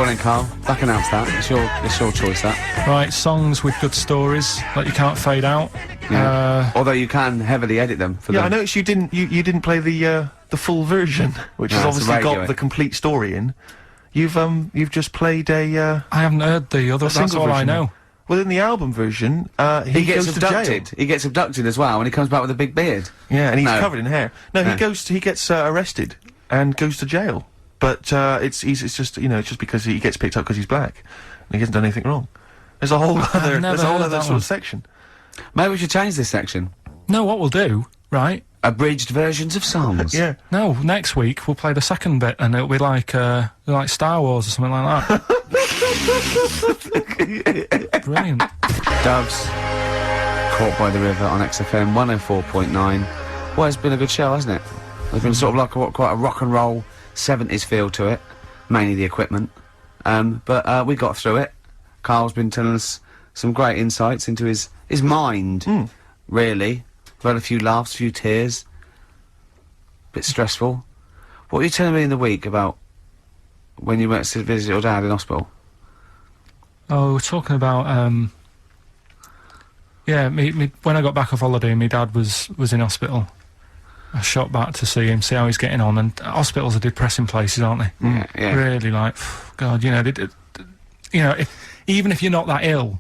on then, Carl. Back announce that. It's your choice, that. Right, songs with good stories that you can't fade out. Yeah. Although you can heavily edit them for them. I noticed you didn't play the full version, which has obviously got the complete story in. You've just played a. I haven't heard the other. That's all I know. Well, in the album version, he gets goes abducted. to jail. He gets abducted as well, and he comes back with a big beard. Yeah, and he's covered in hair. No, he gets arrested and goes to jail. But it's just it's just because he gets picked up because he's black, and he hasn't done anything wrong. There's a whole other sort of section. Maybe we should change this section. No, what we'll do, right? Abridged versions of songs. Yeah. No, next week we'll play the second bit, and it'll be like Star Wars or something like that. Brilliant. Doves, Caught by the River on XFM 104.9. Well, it's been a good show, hasn't it? There's been sort of like quite a rock and roll 70s feel to it, mainly the equipment. But we got through it. Carl's been telling us some great insights into his mind, really. We've had a few laughs, a few tears. Bit stressful. What were you telling me in the week about when you went to visit your dad in hospital? Oh, we're talking about, yeah, when I got back off holiday, my dad was in hospital. I shot back to see him, see how he's getting on, and hospitals are depressing places, aren't they? Yeah. Really, like, God, even if you're not that ill,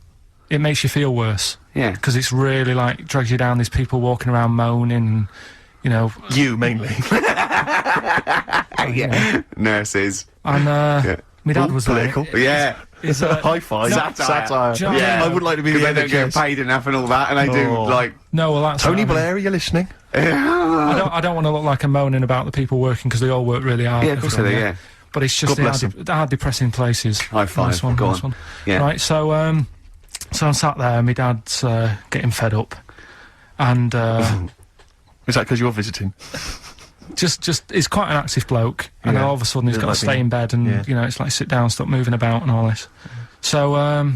it makes you feel worse. Yeah. Because it's really, like, drags you down, there's people walking around moaning, and, You, mainly. Yeah. Nurses. And, my dad was political. Yeah. It's high five. Satire. Do you know what I mean? I wouldn't like to be the They don't get NHS. paid enough and all that, and they do, like... No, well, that's... Tony Blair, are you listening? I don't want to look like I'm moaning about the people working, because they all work really hard. Yeah, of course they do, yeah. But it's just they are depressing places. High five. Nice one, Go nice on. one. Yeah. Right, so I'm sat there, and my dad's getting fed up, and Is that because you're visiting? just he's quite an active bloke, and then all of a sudden he's got to stay in bed, and it's like sit down, stop moving about, and all this. So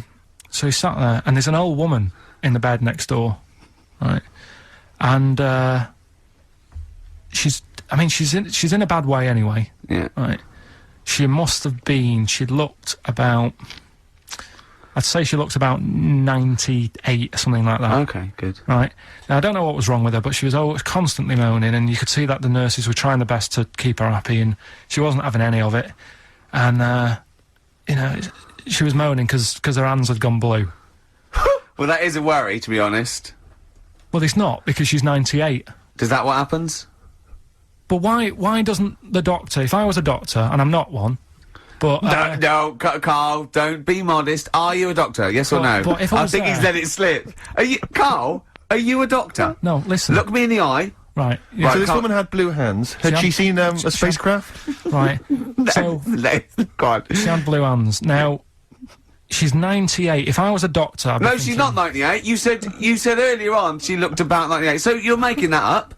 so he's sat there, and there's an old woman in the bed next door, right, and she's in a bad way anyway. Yeah. Right. She must have been. She looked about. I'd say she looked about 98 or something like that. Okay, good. Right. Now I don't know what was wrong with her, but she was always constantly moaning, and you could see that the nurses were trying their best to keep her happy, and she wasn't having any of it. And she was moaning because her hands had gone blue. Well, that is a worry, to be honest. Well, it's not, because she's 98. Is that what happens? But why doesn't the doctor, if I was a doctor, and I'm not one, but... No, Carl, don't be modest. Are you a doctor, yes or no? But if I was think he's let it slip. Carl, are you a doctor? No, listen. Look me in the eye. Right. Right, So this woman had blue hands. Had she seen a spacecraft? Right. So... Go on. She had blue hands. Now, she's 98. If I was a doctor, I'd be No, thinking, she's not 98. You said earlier on she looked about 98. So you're making that up.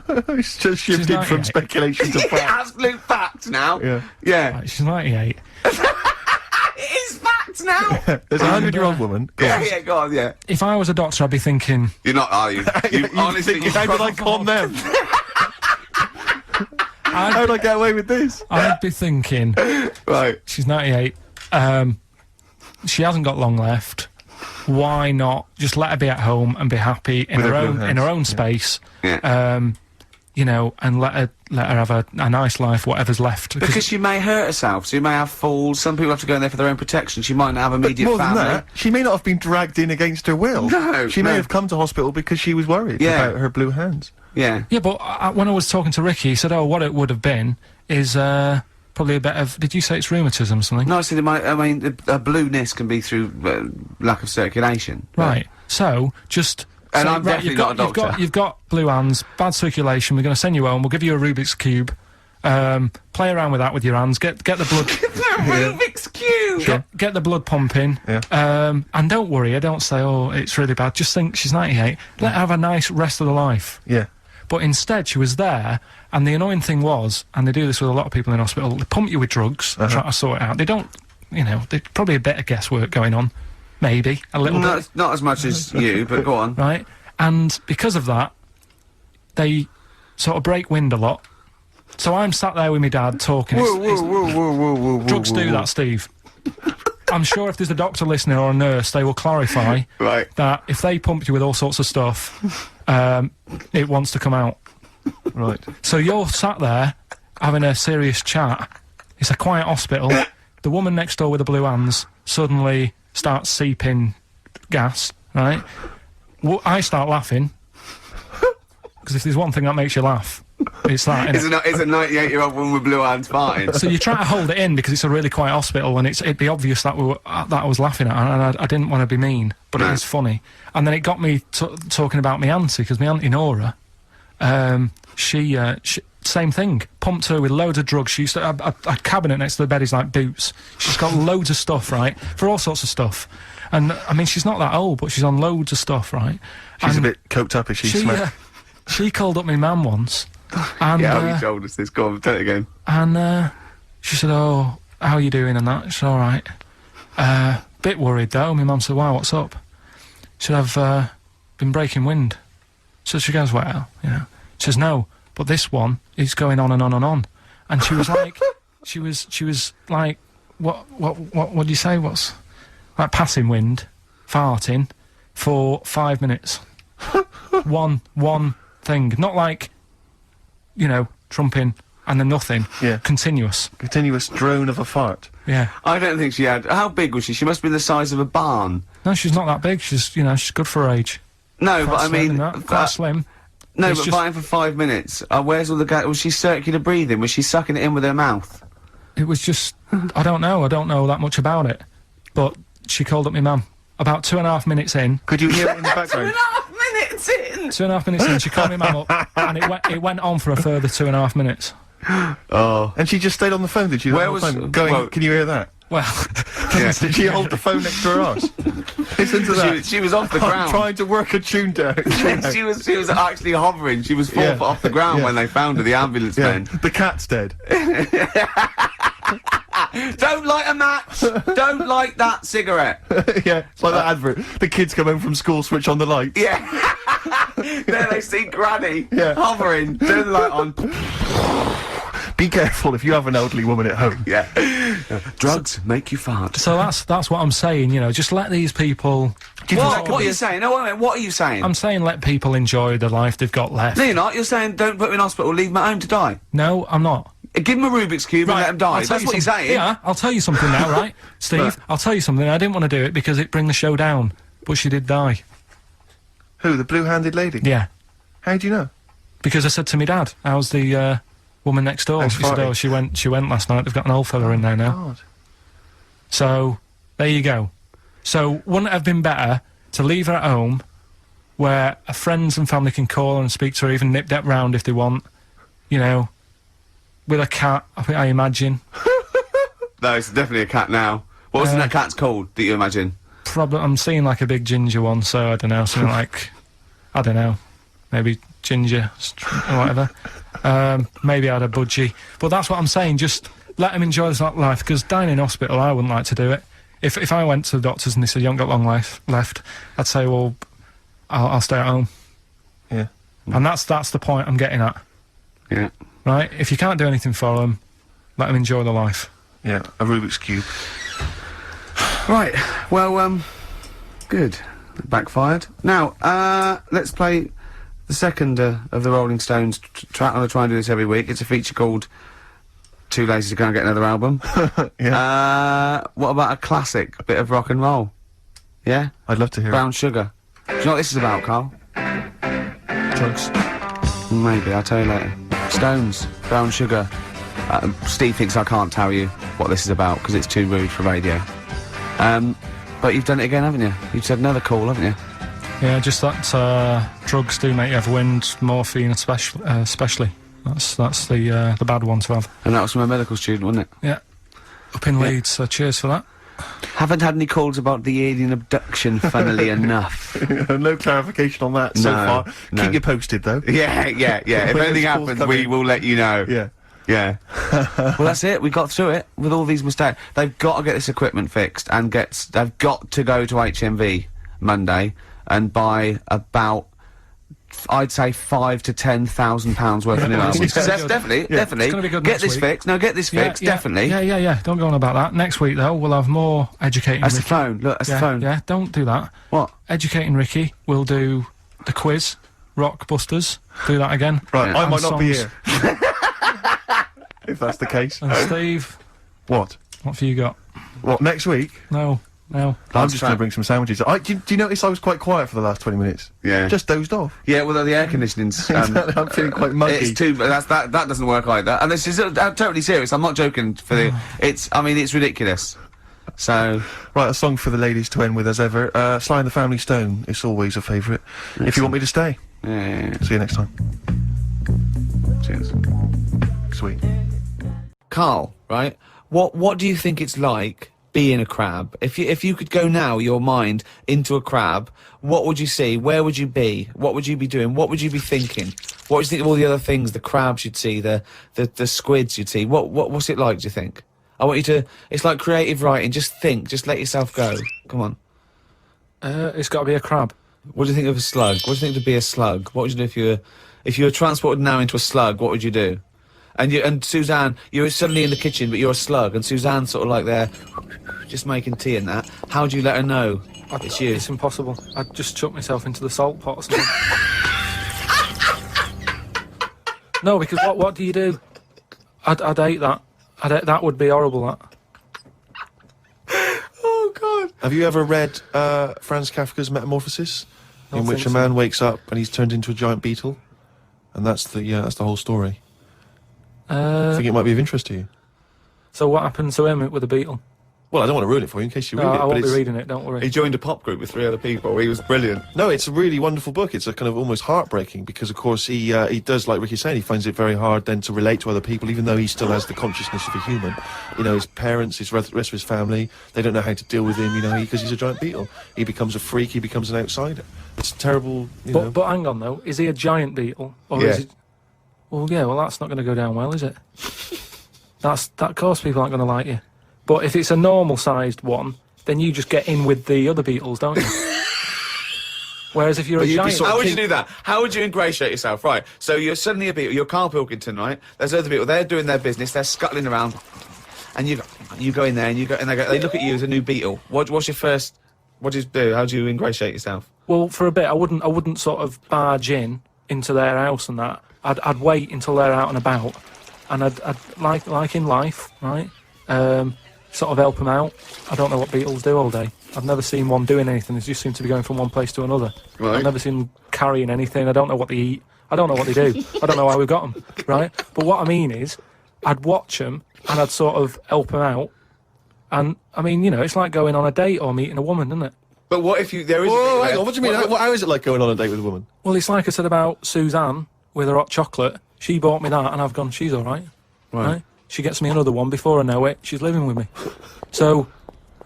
It's just shifted from 98. speculation to fact. Absolute fact now. Yeah. Right, she's 98. It is fact now. There's a 100-year-old woman. Go on. Go on, yeah. If I was a doctor, I'd be thinking... You're not, are you? Honestly, How did I con them? How did I get away with this? I'd be thinking... Right. She's 98. She hasn't got long left. Why not just let her be at home and be happy in With her her own blue hands. space? Yeah. And let her have a nice life, whatever's left. Because she may hurt herself, so you may have falls. Some people have to go in there for their own protection. She might not have immediate More family. than that, she may not have been dragged in against her will. No, She may no. have come to hospital because she was worried about her blue hands. Yeah. Yeah, but when I was talking to Ricky, he said, "Oh, what it would have been is probably a bit of." Did you say it's rheumatism or something? No, so a blueness can be through lack of circulation. Right. So just. And say, I'm definitely not a doctor. You've got blue hands, bad circulation. We're going to send you home. We'll give you a Rubik's cube. Play around with that with your hands. Get the blood. Rubik's Cube. Get the blood pumping. Yeah. And don't worry. I don't say, oh, it's really bad. Just think she's 98. Let her have a nice rest of the life. Yeah. But instead, she was there, and the annoying thing was, and they do this with a lot of people in hospital, they pump you with drugs, try to sort it out. They don't, there's probably a bit of guesswork going on. Maybe. A little bit. Not as much as you, but go on. Right? And because of that, they sort of break wind a lot. So I'm sat there with my dad talking. Whoa. Drugs do that, Steve. I'm sure if there's a doctor listening or a nurse, they will clarify that if they pump you with all sorts of stuff, it wants to come out. Right. So you're sat there having a serious chat. It's a quiet hospital. The woman next door with the blue hands suddenly starts seeping gas, right? I start laughing. Because if there's one thing that makes you laugh, it's that, isn't it? It's a 98-year-old woman with blue hands farting. So you try to hold it in because it's a really quiet hospital, and it'd be obvious that that I was laughing at, and I didn't want to be mean, but it was funny. And then it got me talking about my auntie, because my auntie Nora, she same thing, pumped her with loads of drugs. She used to have a cabinet next to the bed is like boots. She's got loads of stuff, right, for all sorts of stuff. And I mean, she's not that old, but she's on loads of stuff, right? She's a bit coked up, is she? She called up my mum once. And, you told us this. Go on, tell it again. And she said, "Oh, how are you doing?" And that. She said, "All right." Bit worried though. My mum said, "Wow, what's up?" She said, "I've been breaking wind." So she goes, "Well, you know." She says, "No, but this one is going on and on and on." And she was like, she was like, what do you say? What's like passing wind, farting for 5 minutes. one thing, not like, you know, trumping and then nothing. Yeah. Continuous Drone of a fart. Yeah. I don't think she had. How big was she? She must be the size of a barn. No, she's not that big. She's, you know, she's good for her age. No, Quite but I mean, quite slim. No, It's but just- fighting for 5 minutes. Where's all the gas? Was she circular breathing? Was she sucking it in with her mouth? It was just, I don't know that much about it. But she called up my mum. About 2.5 minutes in. Could you hear it in the background? 2.5 minutes in! 2.5 minutes in, she called my mum up, and it went on for a further 2.5 minutes. Oh. And she just stayed on the phone, did she? Where The whole was- time? Going, well- can you hear that? Well, Yeah. Did she hold the phone next to her arse? Listen to that. She was off the I'm ground. trying to work a tune down. she was actually hovering. She was 4 Yeah. foot off the ground Yeah. when they found her, the ambulance Yeah. men. The cat's dead. Don't light a match! Don't light that cigarette! Yeah, it's like that advert. The kids come home from school, switch on the light. Yeah. There they see Granny Yeah. hovering, turn the light on. Be careful if you have an elderly woman at home. Yeah. Drugs make you fart. so that's what I'm saying, you know, just let these people... Do you think that could What are be you a- saying? No, wait a minute, what are you saying? I'm saying let people enjoy the life they've got left. No, you're not. You're saying don't put them in hospital, leave them at home to die. No, I'm not. Give them a Rubik's Cube and let them die. I'll tell That's you what you're something- saying. Yeah, I'll tell you something now, right? Steve, Right. I'll tell you something. I didn't want to do it because it'd bring the show down, but she did die. Who, the blue-handed lady? Yeah. How do you know? Because I said to my dad, how's the woman next door? He said, Ex-farty. oh, she went last night. They've got an old fella in there now. God. So, there you go. So, wouldn't it have been better to leave her at home, where her friends and family can call her and speak to her, even nip that round if they want, you know, with a cat, I imagine. No, it's definitely a cat now. What was that cat's called, that you imagine? Probably, I'm seeing like a big ginger one, so I don't know, something like, I don't know, maybe ginger or whatever. Maybe I had a budgie. But that's what I'm saying, just let him enjoy his life, because dying in hospital, I wouldn't like to do it. If I went to the doctors and they said, you haven't got long life left, I'd say, well, I'll stay at home. Yeah. And that's the point I'm getting at. Yeah. Right? If you can't do anything for them, let them enjoy the life. Yeah, a Rubik's Cube. Right, well, good. Backfired. Now, let's play the second of the Rolling Stones track. I'm going to try and do this every week. It's a feature called Too Lazy to Go and Get Another Album. Yeah. What about a classic bit of rock and roll? Yeah? I'd love to hear Brown Sugar. Do you know what this is about, Carl? Drugs. Maybe, I'll tell you later. Stones, Brown Sugar. Steve thinks I can't tell you what this is about because it's too rude for radio. But you've done it again, haven't you? You've said another call, haven't you? Yeah, just that drugs do make you have wind, morphine especially. That's the bad one to have. And that was from a medical student, wasn't it? Yeah. Up in Leeds, so cheers for that. Haven't had any calls about the alien abduction, funnily enough. No clarification on that so No, far. no. Keep you posted, though. Yeah. If When anything those calls happens, come we in. will let you know. Yeah. Yeah. Well, that's it. We got through it with all these mistakes. They've got to get this equipment fixed and they've got to go to HMV Monday and buy about I'd say £5,000 to £10,000 worth of new albums. Definitely. It's gonna be good Get next this week. fixed. No, get this fixed. Definitely. Yeah. Don't go on about that. Next week though, we'll have more educating. That's the Ricky. phone. Look, that's the phone. Yeah, don't do that. What? Educating Ricky. We'll do the quiz. Rockbusters. Do that again. Right, I And might not be songs. here. If that's the case. And Steve, What? what have you got? What, next week? No. I'm just going to bring some sandwiches. Do you notice I was quite quiet for the last 20 minutes? Yeah. Just dozed off. Yeah, well, the air conditioning's... I'm feeling quite muggy. It's too... That doesn't work either. And this is I'm totally serious. I'm not joking for the... it's ridiculous. So... Right, a song for the ladies to end with as ever. Sly and the Family Stone is always a favourite. If you want me to stay. Yeah. See you next time. Cheers. Sweet. Carl, right? What do you think it's like being a crab? If you could go now, your mind, into a crab, what would you see? Where would you be? What would you be doing? What would you be thinking? What would you think of all the other things, the crabs you'd see, the squids you'd see? What's it like, do you think? I want you to... It's like creative writing. Just think. Just let yourself go. Come on. It's got to be a crab. What do you think of a slug? What do you think to be a slug? What would you do if you were transported now into a slug? What would you do? And Suzanne, you're suddenly in the kitchen, but you're a slug, and Suzanne's sort of like there, just making tea and that. How do you let her know it's you? It's impossible. I'd just chuck myself into the salt pot or something. No, because what do you do? I'd hate that. That would be horrible, that. Oh, God. Have you ever read Franz Kafka's Metamorphosis? In which a so. man wakes up and he's turned into a giant beetle? And that's the whole story. I think it might be of interest to you. So what happened to him with the beetle? Well, I don't want to ruin it for you in case you read No, it. I but won't be it's... reading it, don't worry. He joined a pop group with 3 other people. He was brilliant. No, it's a really wonderful book. It's a kind of almost heartbreaking because, of course, he does, like Ricky's saying, he finds it very hard then to relate to other people, even though he still has the consciousness of a human. You know, his parents, the rest of his family, they don't know how to deal with him, you know, because he's a giant beetle. He becomes a freak, he becomes an outsider. It's terrible, you know. But hang on, though. Is he a giant beetle? Or Yeah. is he... Well, yeah, that's not going to go down well, is it? That, of course, people aren't going to like you. But if it's a normal-sized one, then you just get in with the other beetles, don't you? Whereas if you're a giant... How would you do that? How would you ingratiate yourself? Right, so you're suddenly a beetle, you're Karl Pilkington, right? There's other people, they're doing their business, they're scuttling around, and you go in there, and they look at you as a new beetle. What's your first... What do you do? How do you ingratiate yourself? Well, for a bit, I wouldn't sort of barge into their house and that. I'd wait until they're out and about, and I'd like in life, right? Sort of help them out. I don't know what beetles do all day. I've never seen one doing anything. They just seem to be going from one place to another. Right. I've never seen them carrying anything. I don't know what they eat. I don't know what they do. I don't know how we got them, right? But what I mean is, I'd watch them and I'd sort of help them out. And, I mean, you know, it's like going on a date or meeting a woman, isn't it? But what if there is... Whoa, hang on, what do you mean? How is it like going on a date with a woman? Well, it's like I said about Suzanne with her hot chocolate. She bought me that and I've gone, she's all right. Right? She gets me another one before I know it. She's living with me. So,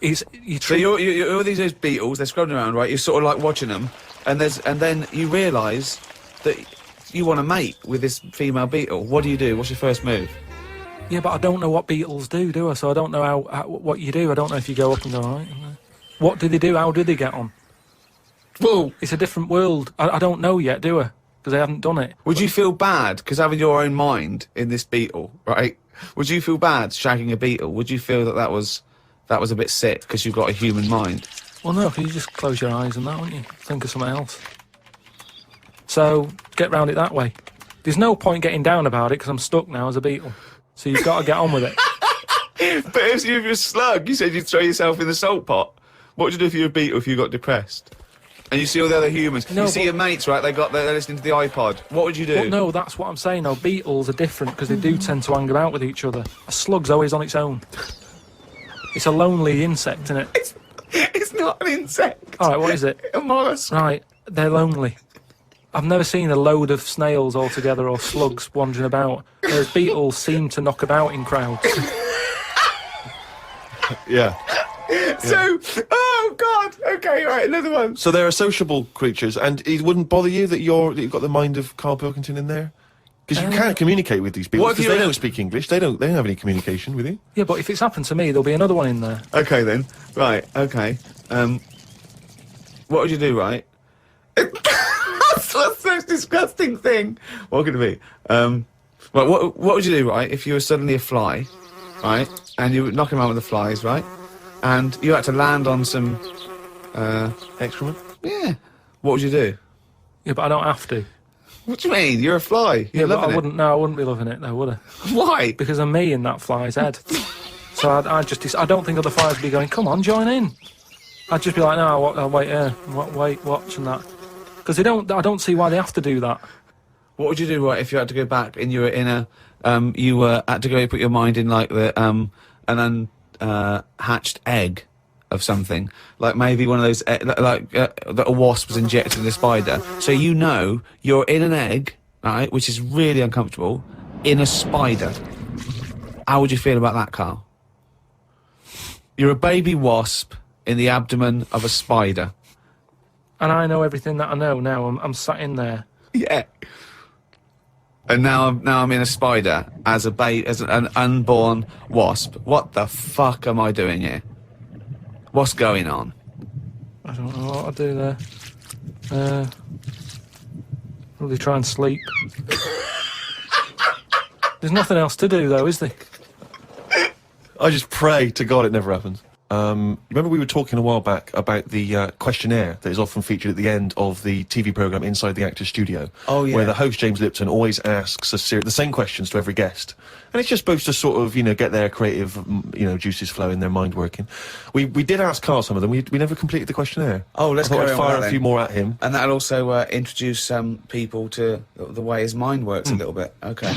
So you're these beetles, they're scrubbing around, right? You're sort of like watching them, and then you realise that you want to mate with this female beetle. What do you do? What's your first move? Yeah, but I don't know what beetles do I? So I don't know what you do. I don't know if you go up and go, all right. What do they do? How do they get on? Well, it's a different world. I don't know yet, do I? Because I haven't done it. Would you feel bad, because having your own mind in this beetle, right? Would you feel bad shagging a beetle? Would you feel that was a bit sick, because you've got a human mind? Well, no, because you just close your eyes and that, wouldn't you? Think of something else. So, get round it that way. There's no point getting down about it, because I'm stuck now as a beetle. So you've got to get on with it. But if you're a slug, you said you'd throw yourself in the salt pot. What would you do if you were a beetle if you got depressed? And you see all the other humans. No, you see your mates, right? They're listening to the iPod. What would you do? Well, no, that's what I'm saying. No, beetles are different because they do tend to hang about with each other. A slug's always on its own. It's a lonely insect, isn't it? It's not an insect. All right, what is it? A mollusk. Right, they're lonely. I've never seen a load of snails all together or slugs wandering about, whereas beetles seem to knock about in crowds. Yeah. So, oh God, okay, right, another one. So they're sociable creatures, and it wouldn't bother you that you've got the mind of Karl Pilkington in there? Because you can't communicate with these people, because they don't speak English, they don't have any communication with you. Yeah, but if it's happened to me, there'll be another one in there. Okay then, right, okay. What would you do, right? What's the most disgusting thing? What could it be? Well, what would you do, right, if you were suddenly a fly, right, and you were knocking around with the flies, right, and you had to land on some, Excrement? yeah, what would you do? Yeah, but I don't have to. What do you mean? You're a fly. You're Yeah, but loving I it. wouldn't. No, I wouldn't be loving it though, would I? Why? Because of me in that fly's head. So I don't think other flies would be going, come on, join in. I'd just be like, no, I'll wait here, wait, watch and that. Because I don't see why they have to do that. What would you do, right, if you had to go back and you were in a, you were had to go put your mind in like the, an unhatched egg of something, like maybe one of those, that a wasp was injected in a spider. So you know you're in an egg, right, which is really uncomfortable, in a spider. How would you feel about that, Carl? You're a baby wasp in the abdomen of a spider. And I know everything that I know now. I'm sat in there. Yeah. And now I'm in a spider as an unborn wasp. What the fuck am I doing here? What's going on? I don't know what I'll do there. Probably try and sleep. There's nothing else to do though, is there? I just pray to God it never happens. Remember we were talking a while back about the questionnaire that is often featured at the end of the TV programme Inside the Actor's Studio. Oh, yeah. Where the host, James Lipton, always asks the same questions to every guest. And it's just supposed to sort of, get their creative, juices flowing, their mind working. We did ask Carl some of them. We never completed the questionnaire. Oh, let's I thought carry I'd on fire with that a few then. more at him. And that'll also introduce some people to the way his mind works a little bit. Okay.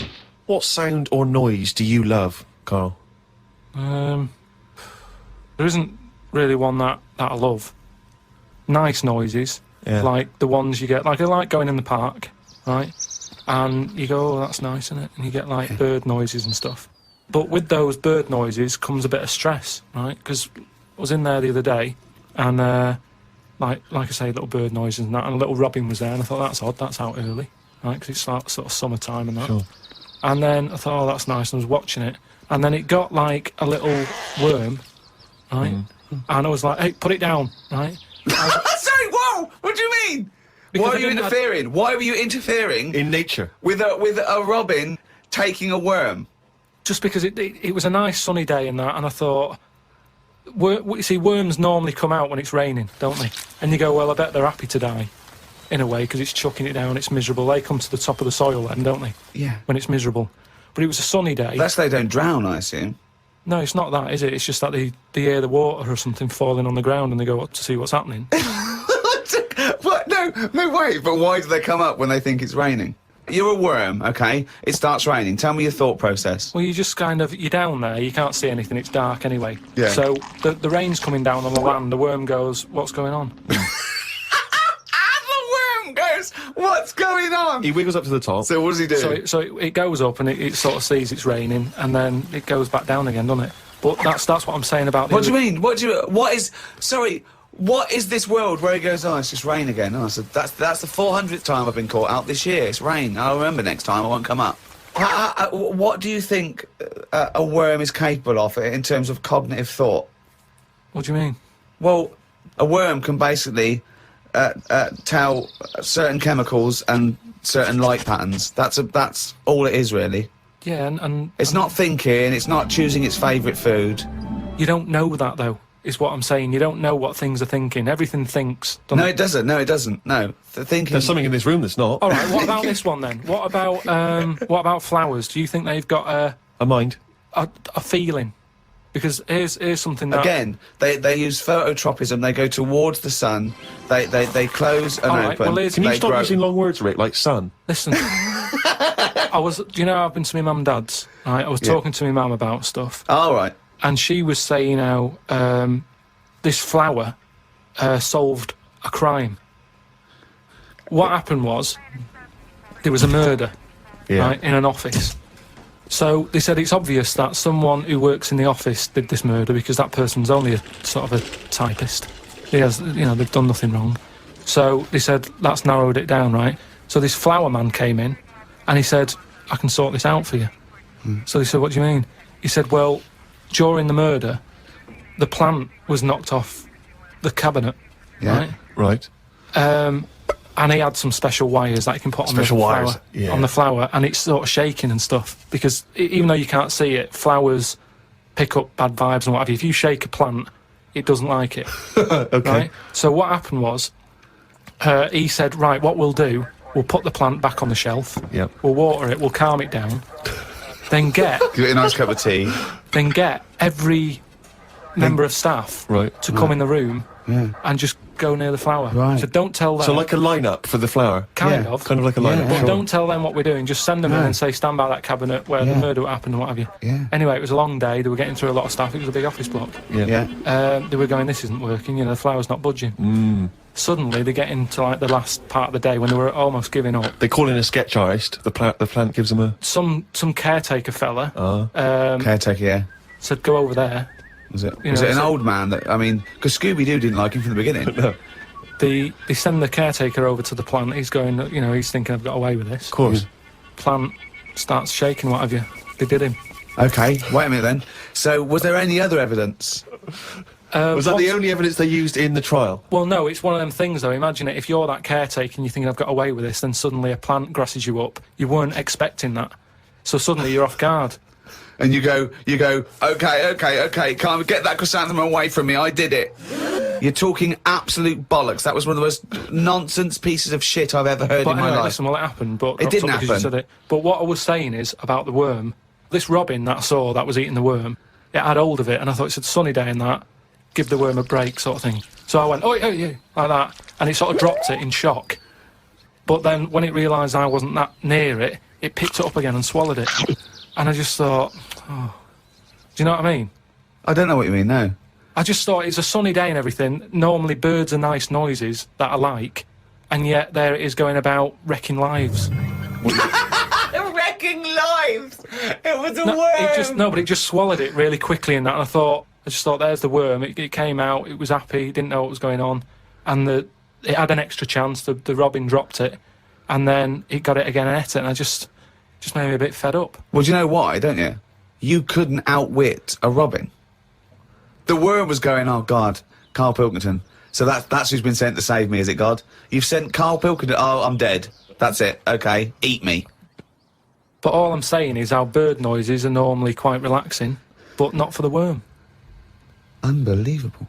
What sound or noise do you love, Carl? There isn't really one that I love. Nice noises, like the ones you get. Like I like going in the park, right? And you go, oh, that's nice, isn't it? And you get like bird noises and stuff. But with those bird noises comes a bit of stress, right? Because I was in there the other day, and like I say, little bird noises and that, and a little robin was there, and I thought that's odd. That's out early, right? Because it's like sort of summertime and that. Sure. And then I thought, oh, that's nice. And I was watching it, and then it got like a little worm, right? And I was like, hey, put it down, right? Sorry, whoa! What do you mean? Because Why I are you didn't- interfering? Why were you interfering In nature. with a robin taking a worm? Just because it was a nice sunny day and that, and I thought, you see, worms normally come out when it's raining, don't they? And you go, well, I bet they're happy to die, in a way, because it's chucking it down, it's miserable. They come to the top of the soil then, don't they? Yeah. When it's miserable. But it was a sunny day. That's they don't drown, I assume. No, it's not that, is it? It's just that they hear the water or something falling on the ground and they go up to see what's happening. What? No, wait. But why do they come up when they think it's raining? You're a worm, okay? It starts raining. Tell me your thought process. Well, you just you're down there, you can't see anything, it's dark anyway. Yeah. So the rain's coming down on the land, the worm goes, what's going on? The worm goes, what's going on? He wiggles up to the top. So what does he do? So it goes up and it sort of sees it's raining, and then it goes back down again, doesn't it? But that's what I'm saying about the What do you mean? What is this world where he goes, oh, it's just rain again? Oh, so that's the 400th time I've been caught out this year. It's rain. I'll remember next time I won't come up. What do you think a worm is capable of in terms of cognitive thought? What do you mean? Well, a worm can basically tell certain chemicals and certain light patterns. That's all it is, really. Yeah, and It's not thinking, it's not choosing its favourite food. you don't know that, though, is what I'm saying. You don't know what things are thinking. Everything thinks, doesn't No, it? it doesn't. No, it doesn't. No. The thinking... There's something in this room that's not. All right, what about this one, then? What about flowers? Do you think they've got A mind. a feeling? Because here's something that... Again, they use phototropism. They go towards the sun. They close and All right, open. well, here's- Can you they stop grow. using long words, Rick, like sun? Listen, do you know I've been to my mum and dad's, right? I was talking to my mum about stuff, All right. and she was saying how this flower solved a crime. What happened was, there was a murder, right, in an office. So they said it's obvious that someone who works in the office did this murder because that person's only a sort of a typist. He has, they've done nothing wrong. So they said, that's narrowed it down, right? So this flower man came in, and he said, I can sort this out for you. So they said, what do you mean? He said, well, during the murder, the plant was knocked off the cabinet, Yeah. right? Right. And he had some special wires that you can put on the flower, on the flower, and it's sort of shaking and stuff, because even though you can't see it, flowers pick up bad vibes and what have you. If you shake a plant, it doesn't like it. Okay. Right? So what happened was, he said, right, what we'll do, we'll put the plant back on the shelf, we'll water it, we'll calm it down, then give it a nice cup of tea. Then get every member of staff to come in the room and just go near the flower. Right. So don't tell them. So like a lineup for the flower? Kind of like a lineup. But don't tell them what we're doing. Just send them in and say, stand by that cabinet where the murder happened and what have you. Yeah. Anyway, it was a long day. They were getting through a lot of stuff. It was a big office block. They were going, this isn't working. You know, the flower's not budging. Suddenly, they get into like the last part of the day when they were almost giving up. They call in a sketch artist. The plant gives them a... Some caretaker fella. Caretaker, said, go over there. Was it an old man that, I mean, because Scooby-Doo didn't like him from the beginning. No. They send the caretaker over to the plant. He's going, you know, he's thinking, I've got away with this. Of course. Plant starts shaking, what have you. They did him. Okay, wait a minute then. So, was there any other evidence? Was that the only evidence they used in the trial? Well, no, it's one of them things, though. Imagine it, if you're that caretaker and you think, I've got away with this, then suddenly a plant grasses you up. You weren't expecting that. So suddenly you're off guard. And you go, okay, can't get that chrysanthemum away from me, I did it. You're talking absolute bollocks. That was one of the most nonsense pieces of shit I've ever heard in my life. Listen, well, it happened, but... It didn't happen. You said it. But what I was saying is, about the worm, this robin that I saw that was eating the worm, it had hold of it, and I thought, it's a sunny day and that, give the worm a break, sort of thing. So I went, oh, yeah, like that, and it sort of dropped it in shock. But then, when it realised I wasn't that near it, it picked it up again and swallowed it. And I just thought, oh... Do you know what I mean? I don't know what you mean, no. I just thought it's a sunny day and everything. Normally birds are nice noises that I like, and yet there it is going about wrecking lives. Wrecking lives! It was a worm! But it just swallowed it really quickly and that, and I just thought, there's the worm. It came out, it was happy, didn't know what was going on, and it had an extra chance. The robin dropped it, and then it got it again and ate it, and I just made me a bit fed up. Well, do you know why, don't you? You couldn't outwit a robin. The worm was going, oh, God, Karl Pilkington. So that's who's been sent to save me, is it, God? You've sent Karl Pilkington, oh, I'm dead. That's it, okay, eat me. But all I'm saying is our bird noises are normally quite relaxing, but not for the worm. Unbelievable.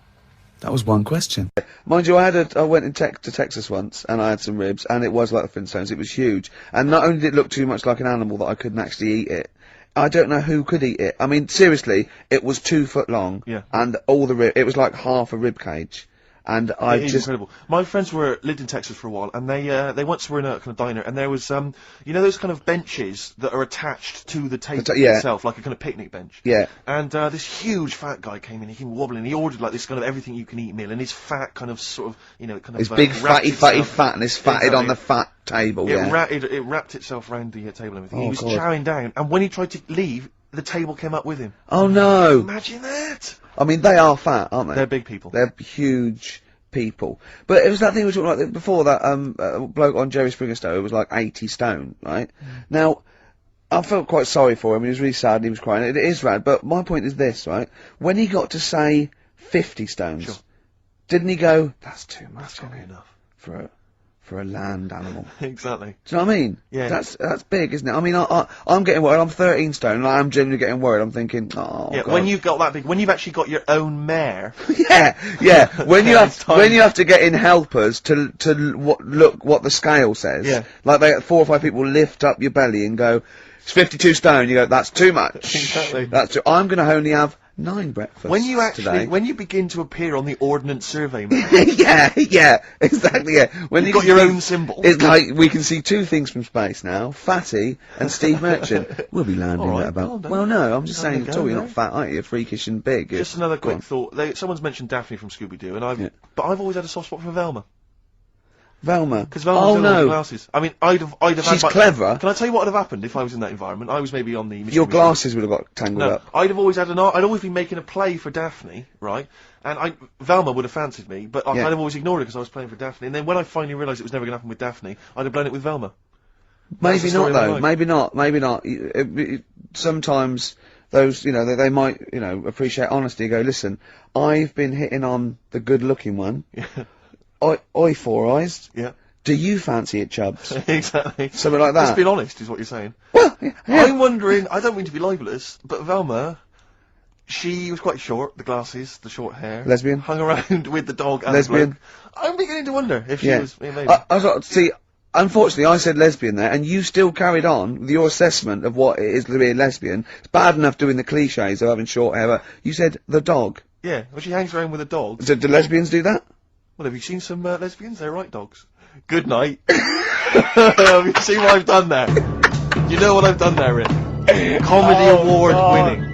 That was one question. Mind you, I went to Texas once, and I had some ribs, and it was like the Flintstones, it was huge. And not only did it look too much like an animal that I couldn't actually eat it, I don't know who could eat it. I mean, seriously, it was 2 foot long, and all the it was like half a rib cage. And it is incredible. My friends lived in Texas for a while, and they once were in a kind of diner, and there was you know those kind of benches that are attached to the table itself, like a kind of picnic bench. Yeah. And this huge fat guy came in, he came wobbling, he ordered like this kind of everything you can eat meal, and his fat kind of sort of, you know, kind of... His big fatty fat, and his fatted on the fat table, It wrapped itself around the table and everything. He was chowing down, and when he tried to leave, the table came up with him. Oh no! Imagine that! I mean, they are fat, aren't they? They're big people. They're huge people. But it was that thing we were talking about before, that bloke on Jerry Springer Show who was like 80 stone, right? Now, I felt quite sorry for him. He was really sad and he was crying. It is rad, but my point is this, right? When he got to, say, 50 stones, didn't he go, that's too much, that's enough for a land animal? Exactly. Do you know what I mean? Yeah. That's big, isn't it? I mean, I'm getting worried. I'm 13 stone, and I'm genuinely getting worried. I'm thinking, oh, yeah, God. when you've got that big, when you've actually got your own mare. yeah. When you have to get in helpers to look what the scale says. Yeah. Like 4 or 5 people lift up your belly and go, it's 52 stone. You go, that's too much. Exactly. I'm going to only have 9 breakfasts when you today. when you begin to appear on the Ordnance Survey map. yeah, exactly, yeah. When you've got your own symbol. It's like, we can see 2 things from space now, Fatty and Steve Merchant. We'll be landing at about... Well, no, I'm just saying, at all, you're not fat, aren't you? You're freakish and big. Just another quick thought. Someone's mentioned Daphne from Scooby-Doo, and but I've always had a soft spot for Velma. Velma? Because Velma's got glasses. I mean, I'd have She's clever. Can I tell you what would have happened if I was in that environment? I was maybe on the... Your glasses would have got tangled up. I'd have always had I'd always been making a play for Daphne, right? And Velma would have fancied me, but I'd have always ignored it because I was playing for Daphne. And then when I finally realised it was never going to happen with Daphne, I'd have blown it with Velma. Maybe not, though. Maybe not. Maybe not. Sometimes those, you know, they might, you know, appreciate honesty. Go, listen, I've been hitting on the good-looking one. Oi, Four Eyes. Yeah. Do you fancy it, Chubbs? Exactly. Something like that. Let's be honest, is what you're saying. Well, yeah. I'm wondering, I don't mean to be libelous, but Velma, she was quite short, the glasses, the short hair. Lesbian? Hung around with the dog and Lesbian? the bloke. I'm beginning to wonder if she was, maybe. I was like, see, unfortunately I said lesbian there, and you still carried on with your assessment of what it is to be a lesbian. It's bad enough doing the cliches of having short hair, but you said the dog. Yeah, well she hangs around with a dog. Do lesbians do that? Well, have you seen some lesbians? They're right dogs. Good night. Have you seen what I've done there? You know what I've done there, Rick? Comedy award winning.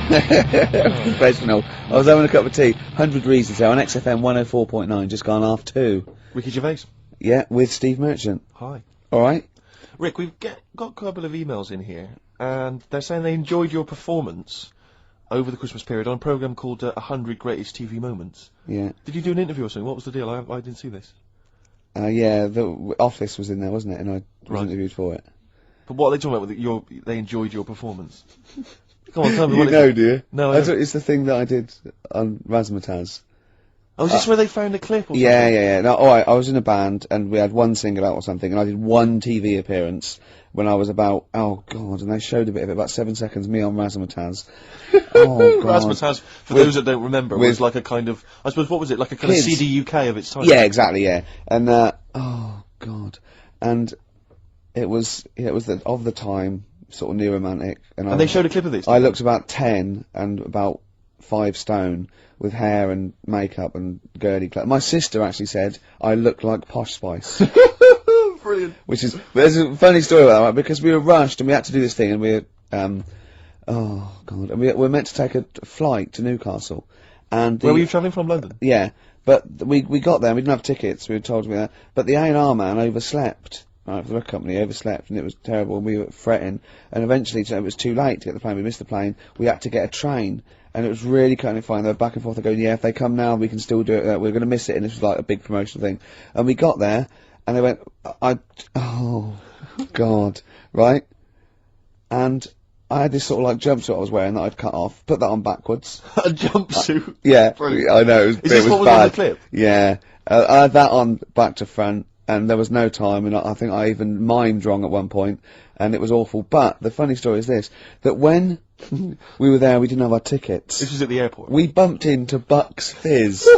Professional. I was having a cup of tea. 100 Reasons there on XFM 104.9, just gone half 2. Ricky Gervais. Yeah, with Steve Merchant. Hi. Alright. Rick, we've got a couple of emails in here, and they're saying they enjoyed your performance over the Christmas period on a programme called 100 Greatest TV Moments. Yeah. Did you do an interview or something? What was the deal? I didn't see this. Yeah, the Office was in there, wasn't it? And I was interviewed for it. But what are they talking about with they enjoyed your performance? Come on, tell me You what know, do you? No, I don't. It's the thing that I did on Razzmatazz. Oh, is this where they found a clip or something? Yeah. No, alright, I was in a band, and we had one single out or something, and I did one TV appearance when I was about, oh god, and they showed a bit of it, about 7 seconds, me on Razzmatazz. Oh god. Razzmatazz, for those that don't remember, was like a kind of, I suppose, what was it, like a kind of CD UK of its time? Yeah, exactly, yeah. And, oh god. And it was of the time, sort of new romantic. And they showed a clip of this? I looked about 10 and about 5 stone, with hair and makeup and girly clothes. My sister actually said I looked like Posh Spice. Brilliant. Which is, there's a funny story about that, right? Because we were rushed and we had to do this thing, and we oh god, and we were meant to take a flight to Newcastle. And where were you travelling from? London? Yeah, but we got there and we didn't have tickets, we were told to be there, but the A&R man overslept. Right, for the company, overslept, and it was terrible, and we were fretting, and eventually, it was too late to get the plane, we missed the plane, we had to get a train, and it was really kind of fine. They were back and forth, they're going, yeah, if they come now, we can still do it, we're going to miss it, and this was like a big promotional thing. And we got there, and they went, oh, God, right? And I had this sort of like jumpsuit I was wearing that I'd cut off, put that on backwards. A jumpsuit? Yeah, brilliant. I know, Is this what was bad. on the clip? Yeah, I had that on back to front, and there was no time, and I think I even mimed wrong at one point, and it was awful. But the funny story is this, that when we were there, we didn't have our tickets. This was at the airport? We bumped into Bucks Fizz.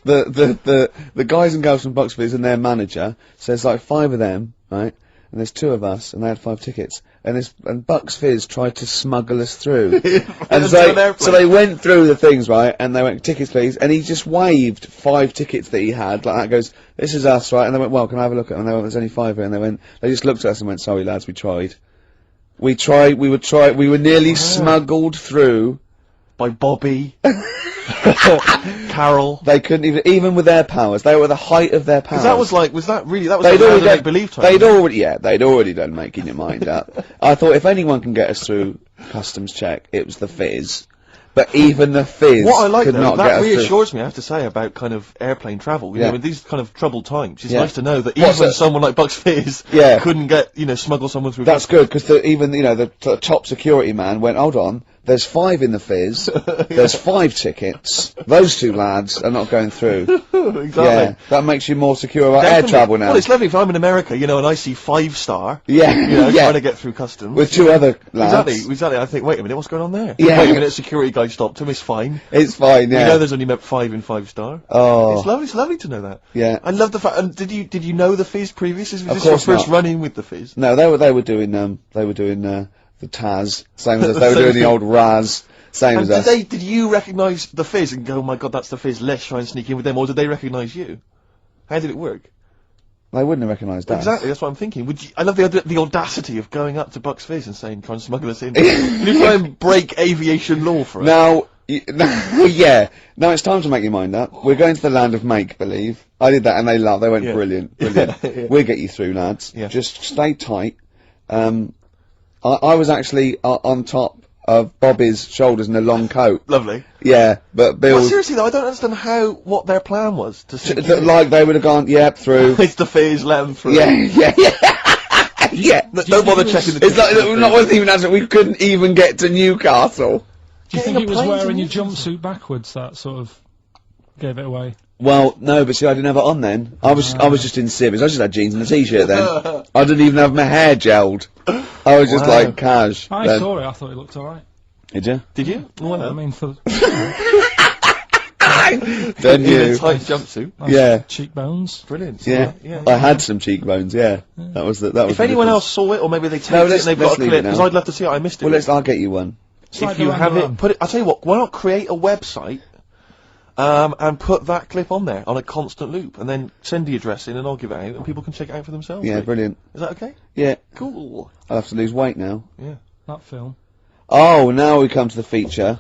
the guys and girls from Bucks Fizz and their manager, so there's like 5 of them, right? And there's 2 of us, and they had 5 tickets. And Bucks Fizz tried to smuggle us through. And so they went through the things, right? And they went, tickets please. And he just waved 5 tickets that he had, like that, goes, this is us, right? And they went, well, can I have a look at them? And they went, there's only 5 here. And they just looked at us and went, sorry lads, we tried. We were nearly smuggled through. By Bobby. Carol. They couldn't even with their powers. They were the height of their powers. That was like make-believe time. They'd already done making your mind up. I thought if anyone can get us through customs check, it was the Fizz. But even the Fizz what I like could though, not that get us reassures me, I have to say, about kind of airplane travel. You know, in these kind of troubled times, it's nice to know that even someone like Bucks Fizz couldn't get, smuggle someone through. That's good, because even, the top security man went, hold on, there's 5 in the Fizz, there's 5 tickets, those 2 lads are not going through. Exactly. Yeah, that makes you more secure about air travel now. Well, it's lovely if I'm in America, and I see 5-star, trying to get through customs. With 2 other lads. Exactly, I think, wait a minute, what's going on there? Yeah. Wait a minute, security guy stopped him, it's fine. It's fine, yeah. There's only 5 in 5-star. Oh. It's lovely to know that. Yeah. I love the fact, and did you know the Fizz previously? Was Of this your course first not. run-in with the Fizz? No, they were doing the Taz, same as us, they were doing the old Raz, same as us. Did you recognise the Fizz and go, oh my god, that's the Fizz, let's try and sneak in with them, or did they recognise you? How did it work? They wouldn't have recognised us. Exactly, that's what I'm thinking. I love the audacity of going up to Bucks Fizz and saying, try and smuggle us in. Can you try and break aviation law for us? Now, yeah, now it's time to make your mind up. We're going to the land of make-believe. I did that and they laughed, they went, brilliant. Yeah. We'll get you through, lads. Yeah. Just stay tight. I was actually on top of Bobby's shoulders in a long coat. Lovely. Yeah, but Bill... Well, seriously though, I don't understand what their plan was. Like, they would have gone, through. It's the Fizz, let them through. Yeah. Yeah. Don't bother checking the It's like, not wasn't even answering, we couldn't even get to Newcastle. Do you think it was wearing your jumpsuit backwards that sort of gave it away? Well, no, but see, I didn't have it on then. I was just in civvies. I just had jeans and a t-shirt then. I didn't even have my hair gelled. I was just like cash. I saw it. I thought it looked alright. Did you? Did you? Well, I mean, for Then you. In a tight jumpsuit. Yeah. Cheekbones. Brilliant. Yeah. I had some cheekbones. Yeah. That was the. That was. If anyone else saw it, or maybe they taped it and they've got a clip, because I'd love to see it. I missed it. Well, I'll get you one. If you have it, put it. I'll tell you what. Why not create a website? And put that clip on there on a constant loop, and then send the address in, and I'll give it out, and people can check it out for themselves. Yeah, brilliant. Is that okay? Yeah. Cool. I'll have to lose weight now. Yeah. That film. Oh, now we come to the feature.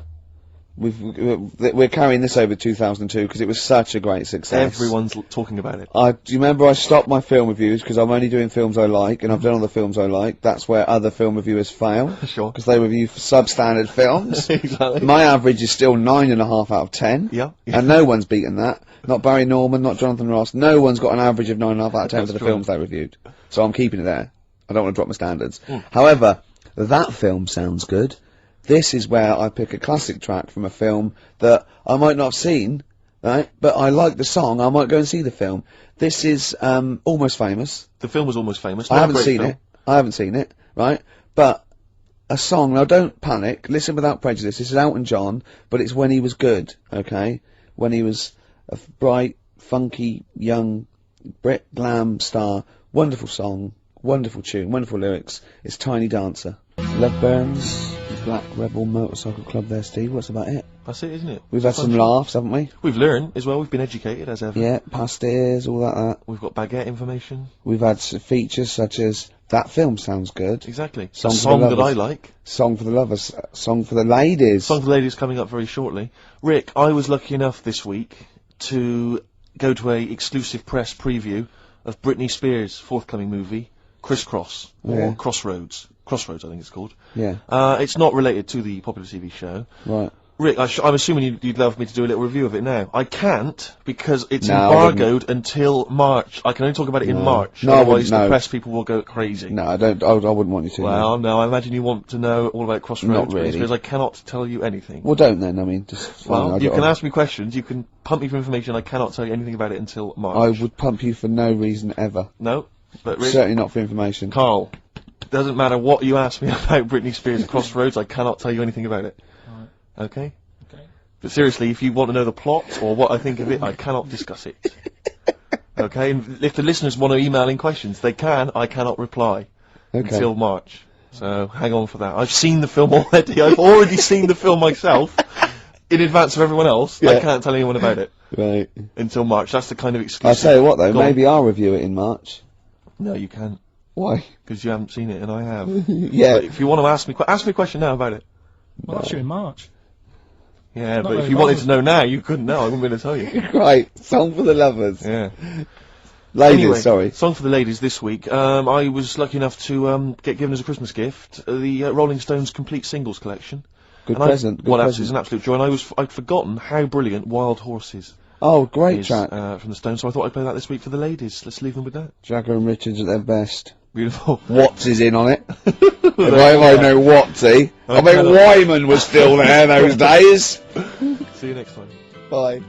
We're carrying this over 2002 because it was such a great success. Everyone's talking about it. Do you remember I stopped my film reviews because I'm only doing films I like, and I've done all the films I like. That's where other film reviewers fail. Sure. Because they review substandard films. Exactly. My average is still 9.5 out of 10. Yeah. And no one's beaten that. Not Barry Norman, not Jonathan Ross. No one's got an average of 9.5 out of 10 for the films they reviewed. So I'm keeping it there. I don't want to drop my standards. However, that film sounds good. This is where I pick a classic track from a film that I might not have seen, right? But I like the song, I might go and see the film. This is Almost Famous. The film was Almost Famous. I haven't seen it. I haven't seen it, right? But a song, now don't panic, listen without prejudice. This is Elton John, but it's when he was good, okay? When he was a bright, funky, young Brit glam star. Wonderful song, wonderful tune, wonderful lyrics. It's Tiny Dancer. LESBIANS, Black Rebel Motorcycle Club there, Steve. What's about it? That's it, isn't it? We've had some laughs, haven't we? We've learned as well. We've been educated as ever. Yeah, past ears, all that. We've got baguette information. We've had features such as That Film Sounds Good. Exactly. Song, a song that I like. Song for the Lovers. Song for the Ladies. Song for the Ladies coming up very shortly. Rick, I was lucky enough this week to go to a exclusive press preview of Britney Spears' forthcoming movie, Crisscross, or Crossroads. Crossroads, I think it's called. Yeah. It's not related to the popular TV show. Right. Rick, I'm assuming you'd love me to do a little review of it now. I can't, because it's embargoed until March. I can only talk about it in March. No, otherwise the press people will go crazy. No, I wouldn't want you to. Well, no, I imagine you want to know all about Crossroads. Not really. Because I cannot tell you anything. Well, don't then, I mean, just... Well, you can ask me questions, you can pump me for information, I cannot tell you anything about it until March. I would pump you for no reason ever. No, but Rick... Certainly not for information. Carl, doesn't matter what you ask me about Britney Spears' Crossroads, I cannot tell you anything about it. Right. Okay? Okay. But seriously, if you want to know the plot or what I think of it, I cannot discuss it. Okay? And if the listeners want to email in questions, they can. I cannot reply until March. So hang on for that. I've seen the film already. I've already seen the film myself in advance of everyone else. Yeah. I can't tell anyone about it. Right. Until March. That's the kind of exclusive. I'll tell you what though, maybe I'll review it in March. No, you can't. Why? Because you haven't seen it and I have. Yeah. But if you want to ask me a question now about it. Well, that's you in March. Yeah, but if you wanted to know now, you couldn't know. I wouldn't be able to tell you. Right. Song for the Lovers. Yeah. Ladies, anyway, sorry. Song for the Ladies this week. I was lucky enough to get given as a Christmas gift the Rolling Stones complete singles collection. Good present. Well, it's an absolute joy. And I'd forgotten how brilliant Wild Horses. Oh, great is, track from the Stones. So I thought I'd play that this week for the ladies. Let's leave them with that. Jagger and Richards at their best. Beautiful. Watts is in on it. If I know Wattsy. I mean, Wyman was still there those days. See you next time. Bye.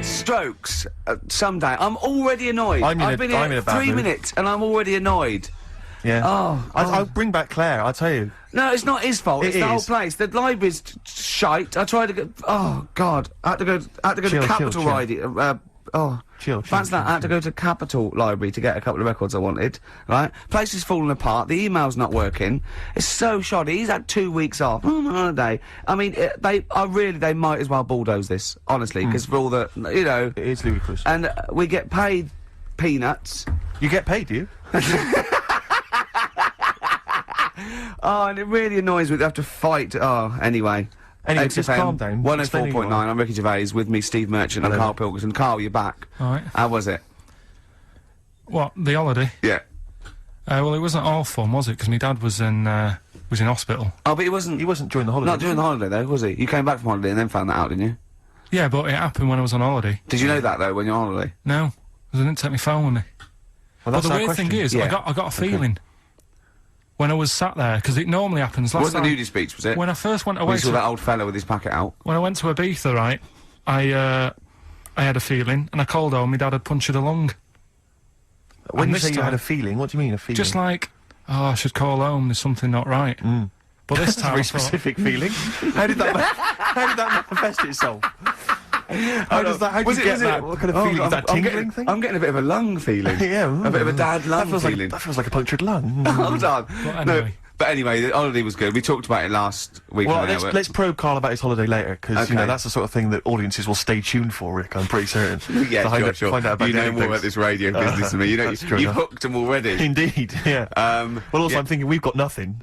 Strokes. Someday. I'm already annoyed. I've been here 3 minutes and I'm already annoyed. Yeah. Oh. I'll bring back Claire, I'll tell you. No, it's not his fault. It's the whole place. The library's shite. I tried to go... Oh, God. I had to go to Capitol Library. Chill. Fancy that. I had to go to Capitol Library to get a couple of records I wanted, right? Place is falling apart. The email's not working. It's so shoddy. He's had 2 weeks off. On holiday. I mean, they might as well bulldoze this, honestly, because for all the, you know... It is ludicrous. And we get paid peanuts. You get paid, do you? Oh, and it really annoys me to have to fight. Oh, anyway. Anyway, just calm down. 104.9, I'm Ricky Gervais, with me, Steve Merchant and Karl Pilkington. Karl, you're back. Alright. How was it? What, the holiday? Yeah. Well, it wasn't all fun, was it? Because my dad was in hospital. Oh, but he wasn't during the holiday. Not during the holiday, though, was he? You came back from holiday and then found that out, didn't you? Yeah, but it happened when I was on holiday. Did you know that, though, when you're on holiday? No, because I didn't take my phone with me. Well, but the weird thing is, I got a feeling when I was sat there, because it normally happens. Last time, wasn't the nudie speech, was it? When I first went away, when you saw that old fella with his packet out. When I went to Ibiza, right, I I had a feeling, and I called home, my dad had punctured a lung. When And you this say you time- had a feeling, what do you mean, a feeling? Just like, oh, I should call home, there's something not right. But this That's a time very I thought, specific feeling. How did that manifest itself? How did you get that? What kind of feeling? Is that a tingling thing? I'm getting a bit of a lung feeling. Yeah. A bit of a dad lung feeling. That feels like a punctured lung. Hold on. But No, anyway. but anyway, the holiday was good. We talked about it last week. Well, wasn't it? let's probe Carl about his holiday later, because you know Okay. that's the sort of thing that audiences will stay tuned for, Rick. I'm pretty certain. Yeah, To sure. find out about you know dating more things. about this radio business than me. You know, That's true you've enough. hooked them already. Indeed, yeah. Well, Also, I'm thinking we've got nothing.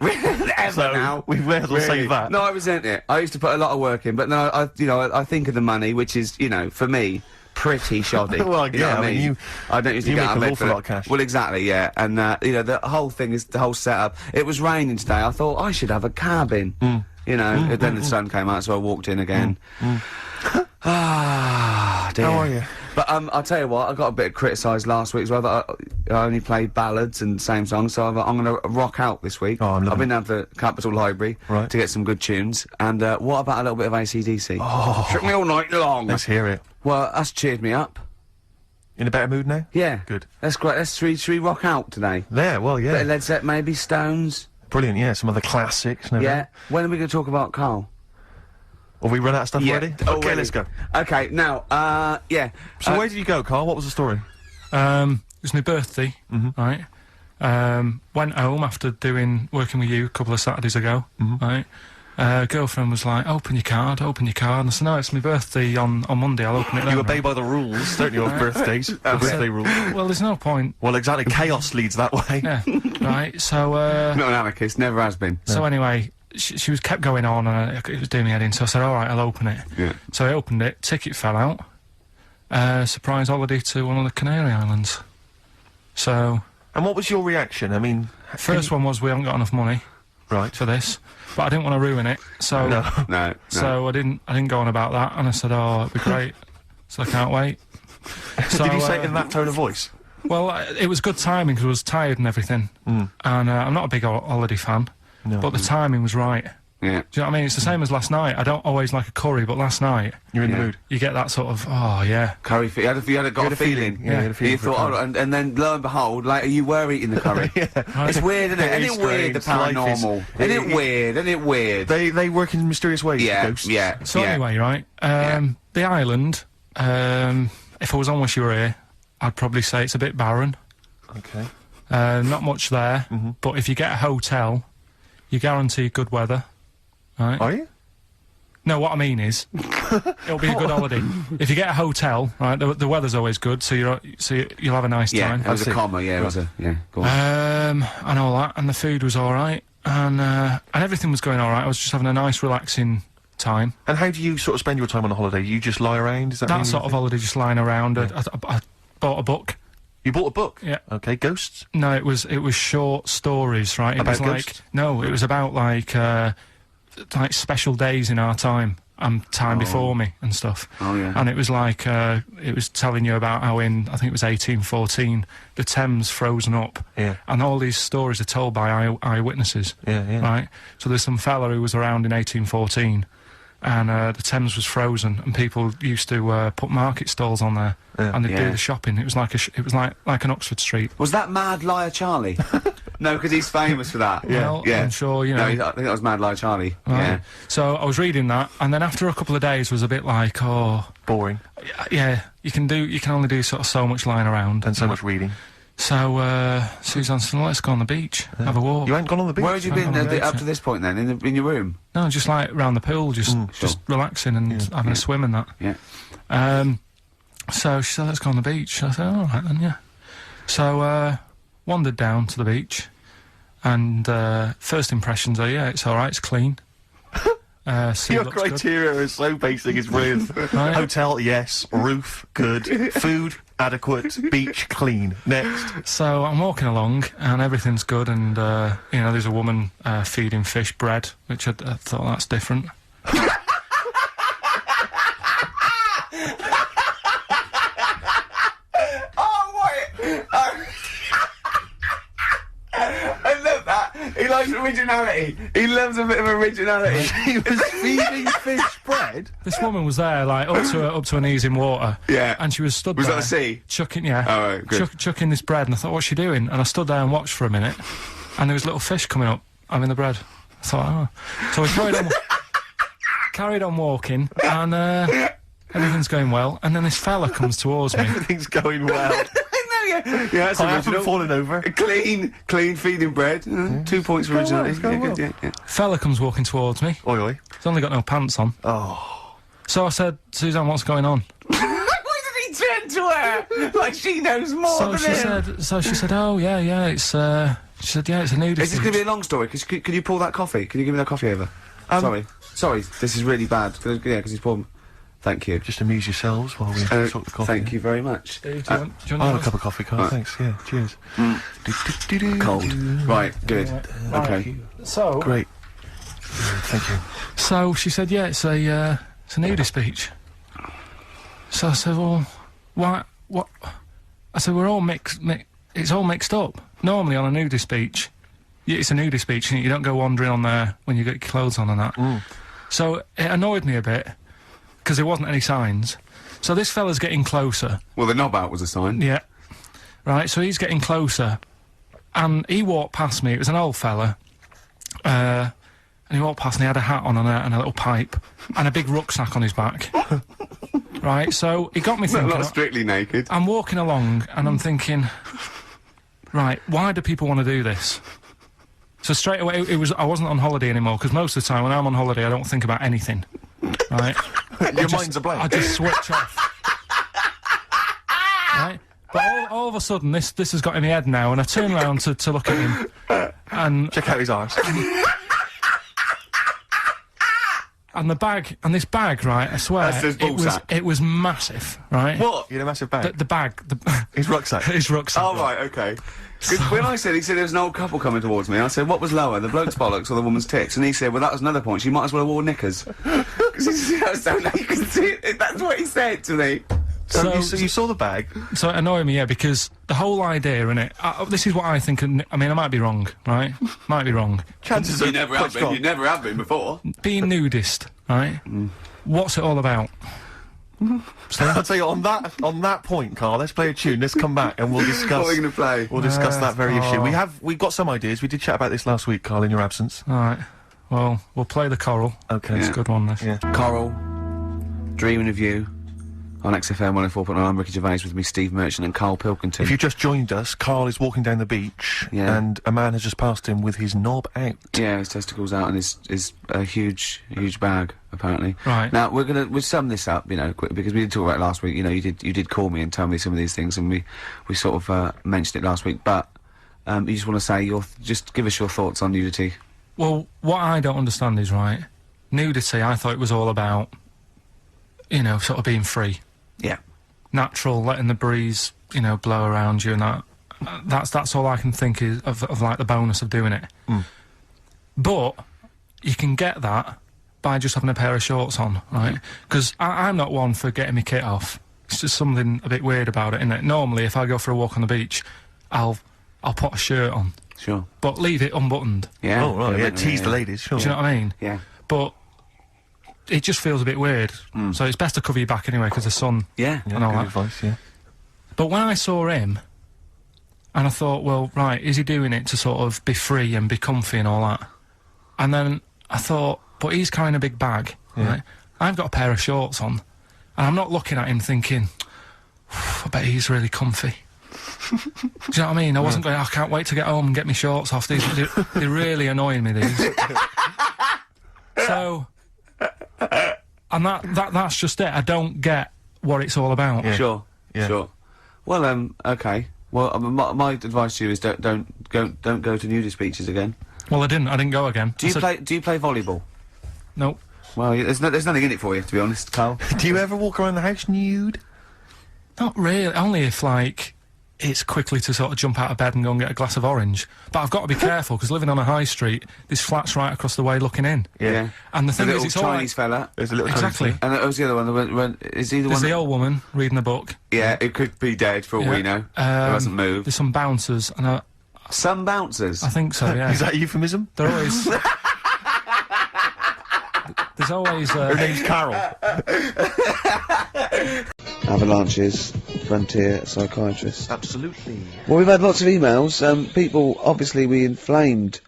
Ever So, now. we may as well save that. No, I resent it. I used to put a lot of work in, but no, I think of the money, which is, for me, pretty shoddy. Well, You know yeah, what I mean, I don't usually you get make out of an bed awful for lot of cash. Well, exactly, yeah. And the whole thing is the whole setup. It was raining today. I thought I should have a cabin. And then the sun came out, so I walked in again. Ah, dear. How are you? But I'll tell you what, I got a bit criticised last week as well that I only played ballads and same songs, so I'm going to rock out this week. Oh, I'm loving I've been down to the Capitol Library Right. to get some good tunes. And what about a little bit of AC/DC? Oh. Took me all night long. Let's hear it. Well, that's cheered me up. In a better mood now? Yeah. Good. That's great. Should we rock out today? There, well, Bit of yeah. Led Zeppelin, maybe Stones. Brilliant, yeah. Some of the classics. No Yeah. doubt. When are we going to talk about Carl? Have we run out of stuff already? Okay, already. let's go. Okay, now, yeah. So where did you go, Carl? What was the story? it was my birthday, right? Went home after working with you a couple of Saturdays ago, right? Girlfriend was like, open your card. And I said, no, it's my birthday on Monday, I'll open it then. You obey by the rules, don't you, of birthdays? The birthday rules. Well, there's no point. Well, exactly. Chaos leads that way. Yeah, right, so, Not an anarchist, never has been. so anyway, she was kept going on, and it was doing me head in, so I said, alright, I'll open it. Yeah. So I opened it, ticket fell out, surprise holiday to one of the Canary Islands. So, And what was your reaction? I mean... first one was we haven't got enough money Right. for this, but I didn't want to ruin it, so... No. So I didn't go on about that, and I said, "Oh, it'd be great." So I can't wait. So, Did you say it in that tone of voice? Well, it was good timing because I was tired and everything, and I'm not a big holiday fan, No. but the timing was right. Yeah. Do you know what I mean? It's the same as last night. I don't always like a curry, but last night You're in the Yeah. mood. you get that sort of, oh yeah, Curry, you had a feeling. Yeah, you had a feeling You for a thought, curry. and then lo and behold, later you were eating the curry. It's weird, isn't it? Very Isn't it weird, the strange. Life is- paranormal? Isn't it weird? Isn't it weird? They work in mysterious ways, the Yeah, ghosts. yeah. So yeah. anyway, right, the island, if I was on Wish You Were Here, I'd probably say it's a bit barren. Okay. Not much there, but if you get a hotel, you guarantee good weather, right? Are you? No, what I mean is, it'll be a good holiday. If you get a hotel, right, the weather's always good, so you'll have a nice Yeah, time. it was a see. comma, yeah, it was a, yeah, go on. And all that, and the food was alright, and everything was going alright. I was just having a nice, relaxing time. And how do you sort of spend your time on a holiday? You just lie around? Is that That sort of holiday, just lying around. I bought a book. You bought a book? Yeah. Okay, ghosts? No, it was short stories, right? It About was like ghosts? no, it was about like special days in our time and time before me and stuff. Oh, yeah. And it was like it was telling you about how I think it was 1814, the Thames frozen up. Yeah. And all these stories are told by eyewitnesses. Yeah, yeah. Right. So there's some fella who was around in 1814. And the Thames was frozen, and people used to put market stalls on there, Yeah. and they'd Yeah. do the shopping. It was like like an Oxford Street. Was that Mad Liar Charlie? No, because he's famous for that. Well, yeah. I'm sure you No, know. I think that was Mad Liar Charlie. Right. Yeah. So I was reading that, and then after a couple of days, was a bit like, oh, Boring. yeah, you can only do sort of so much lying around And so much reading. So Suzanne said, let's go on the beach, have a walk. You ain't gone on the beach? Where had you been up to this point then? In your room? No, just like round the pool, just Sure. relaxing and having a swim and that. Yeah. So she said, let's go on the beach. I said, all right then, yeah. So wandered down to the beach, and first impressions are, yeah, it's all right, it's clean. Sea Your looks good. criteria is so basic, it's brilliant. Right. Hotel, yes. Roof, good. Food, adequate. Beach, clean. Next. So I'm walking along, and everything's good, and there's a woman feeding fish bread, which I thought that's different. Oh, wait! I love that. He likes Originality. He loves a bit of originality. He was feeding fish bread. This woman was there, like, up to her knees in water. Yeah. And she was stood there. Was that the sea? Chucking, yeah. Oh, right, good. Chucking this bread, and I thought, what's she doing? And I stood there and watched for a minute, and there was little fish coming up, having the bread. I thought, oh. So we carried on walking, and everything's going well, and then this fella comes towards me. Everything's going well. Yeah, that's I original. haven't fallen over. Clean feeding bread. 2 points for originality. It's going well. Yeah. Fella comes walking towards me. Oi, oi. He's only got no pants on. Oh. So I said, Suzanne, what's going on? Why did he turn to her? Like she knows more So than him. she said, oh, yeah, it's, she said, yeah, it's a nudist. Is this going to be a long story? Could you pull that coffee? Can you give me that coffee over? Sorry, this is really bad. Yeah, because he's poured... Thank you. Just amuse yourselves while we talk the coffee. Thank you very much. Do you want I'll have a cup of coffee, Carl. Thanks. Yeah, cheers. Cold. Right, good. Okay. So... Great. Thank you. So she said, yeah, it's a nudist beach. So I said, well, why, what? I said, we're all it's all mixed up. Normally on a nudist beach, it's a nudist beach, and you don't go wandering on there when you get your clothes on and that. So it annoyed me a bit, because there wasn't any signs. So this fella's getting closer. Well, the knob out was a sign. Yeah. Right, so he's getting closer, and he walked past me. It was an old fella, and he walked past and he had a hat on and a little pipe, and a big rucksack on his back. Right, so he got me thinking... Not strictly naked. I'm walking along, and I'm thinking, right, why do people want to do this? So straight away, I wasn't on holiday anymore, because most of the time when I'm on holiday, I don't think about anything. Right? Your mind's a blank. I just switch off. Right? But all of a sudden, this has got in my head now, and I turn around to look at him, and... Check out his arse. And this bag, right, I swear, That's his ballsack. it was massive, right? What? You had a massive bag? The bag. His rucksack? His rucksack. Oh, right, okay. Because when he said there was an old couple coming towards me, I said, what was lower, the bloke's bollocks or the woman's tits? And he said, well, that was another point, she might as well have worn knickers. Because he said, so you can see it, that's what he said to me. So you saw the bag? So it annoyed me, yeah, because the whole idea, innit, this is what I think, I mean, I might be wrong, right? Might be wrong. Chances You never have been before. Being nudist, right? What's it all about? I'll tell you, on that point, Carl, let's play a tune, let's come back and we'll discuss... What are we going to play? We'll discuss that very issue. We've got some ideas, we did chat about this last week, Carl, in your absence. Alright, well, we'll play the Coral. Okay. It's a good one, this. Yeah. Coral, Dreaming of You, on XFM 104.9. I'm Ricky Gervais, with me Steve Merchant and Karl Pilkington. If you just joined us, Carl is walking down the beach, and a man has just passed him with his knob out. Yeah, his testicles out and his huge bag, apparently. Right. Now, we'll sum this up, you know, quick, because we did talk about it last week. You know, you did call me and tell me some of these things, and we sort of mentioned it last week, but you just want to say just give us your thoughts on nudity. Well, what I don't understand is, right, nudity, I thought it was all about, you know, sort of being free. Yeah. Natural, letting the breeze, you know, blow around you and that. That's all I can think is of like the bonus of doing it. But you can get that by just having a pair of shorts on, right? Because I'm not one for getting my kit off. It's just something a bit weird about it, isn't it? Normally, if I go for a walk on the beach, I'll put a shirt on. Sure. But leave it unbuttoned. Yeah. Oh, right, yeah, tease the ladies, sure. Do you know what I mean? Yeah. But it just feels a bit weird. So it's best to cover your back anyway, because the sun... Yeah. and all good that. advice, yeah. But when I saw him, and I thought, well, right, is he doing it to sort of be free and be comfy and all that? And then I thought, but he's carrying a big bag, right? I've got a pair of shorts on, and I'm not looking at him thinking, I bet he's really comfy. Do you know what I mean? I wasn't going, I can't wait to get home and get my shorts off. They're really annoying me, these. So... And that's just it. I don't get what it's all about. Yeah. Sure. Yeah. Sure. Well, okay. Well, my advice to you is don't go to nudist beaches again. Well, I didn't go again. Do you play volleyball? Nope. Well, there's nothing in it for you, to be honest, Carl. Do you ever walk around the house nude? Not really. Only if, like, it's quickly to sort of jump out of bed and go and get a glass of orange. But I've got to be careful, because living on a high street, there's flats right across the way looking in. Yeah. And the thing is, little it's all Chinese fella. There's a little Exactly. And that was the other one. Is he the There's one? the old woman reading a book. Yeah, it could be dead for all we know. It hasn't moved. There's some bouncers, and Some bouncers. I think so, yeah. Is that a euphemism? They're always... There's always... Her name's Carol. Avalanches, frontier psychiatrists. Absolutely. Well, we've had lots of emails. People, obviously, we inflamed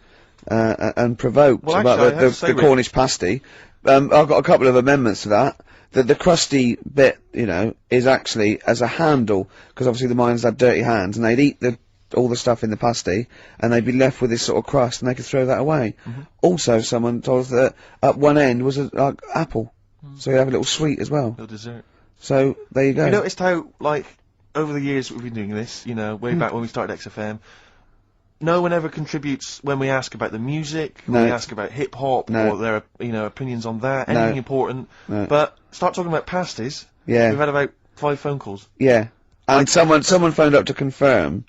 and provoked Well, about actually, I have to say, the Rick- Cornish pasty. I've got a couple of amendments to that. The crusty bit, you know, is actually as a handle, because obviously the miners had dirty hands, and they'd eat all the stuff in the pasty, and they'd be left with this sort of crust, and they could throw that away. Also, someone told us that at one end was a apple, so you have a little sweet as well. No dessert. So there you go. You noticed how, like, over the years we've been doing this, you know, way back when we started XFM, no one ever contributes when we ask about the music, when we ask about hip-hop, or their, you know, opinions on that, anything important. But start talking about pasties. Yeah. We've had about 5 phone calls. Yeah. And someone phoned up to confirm.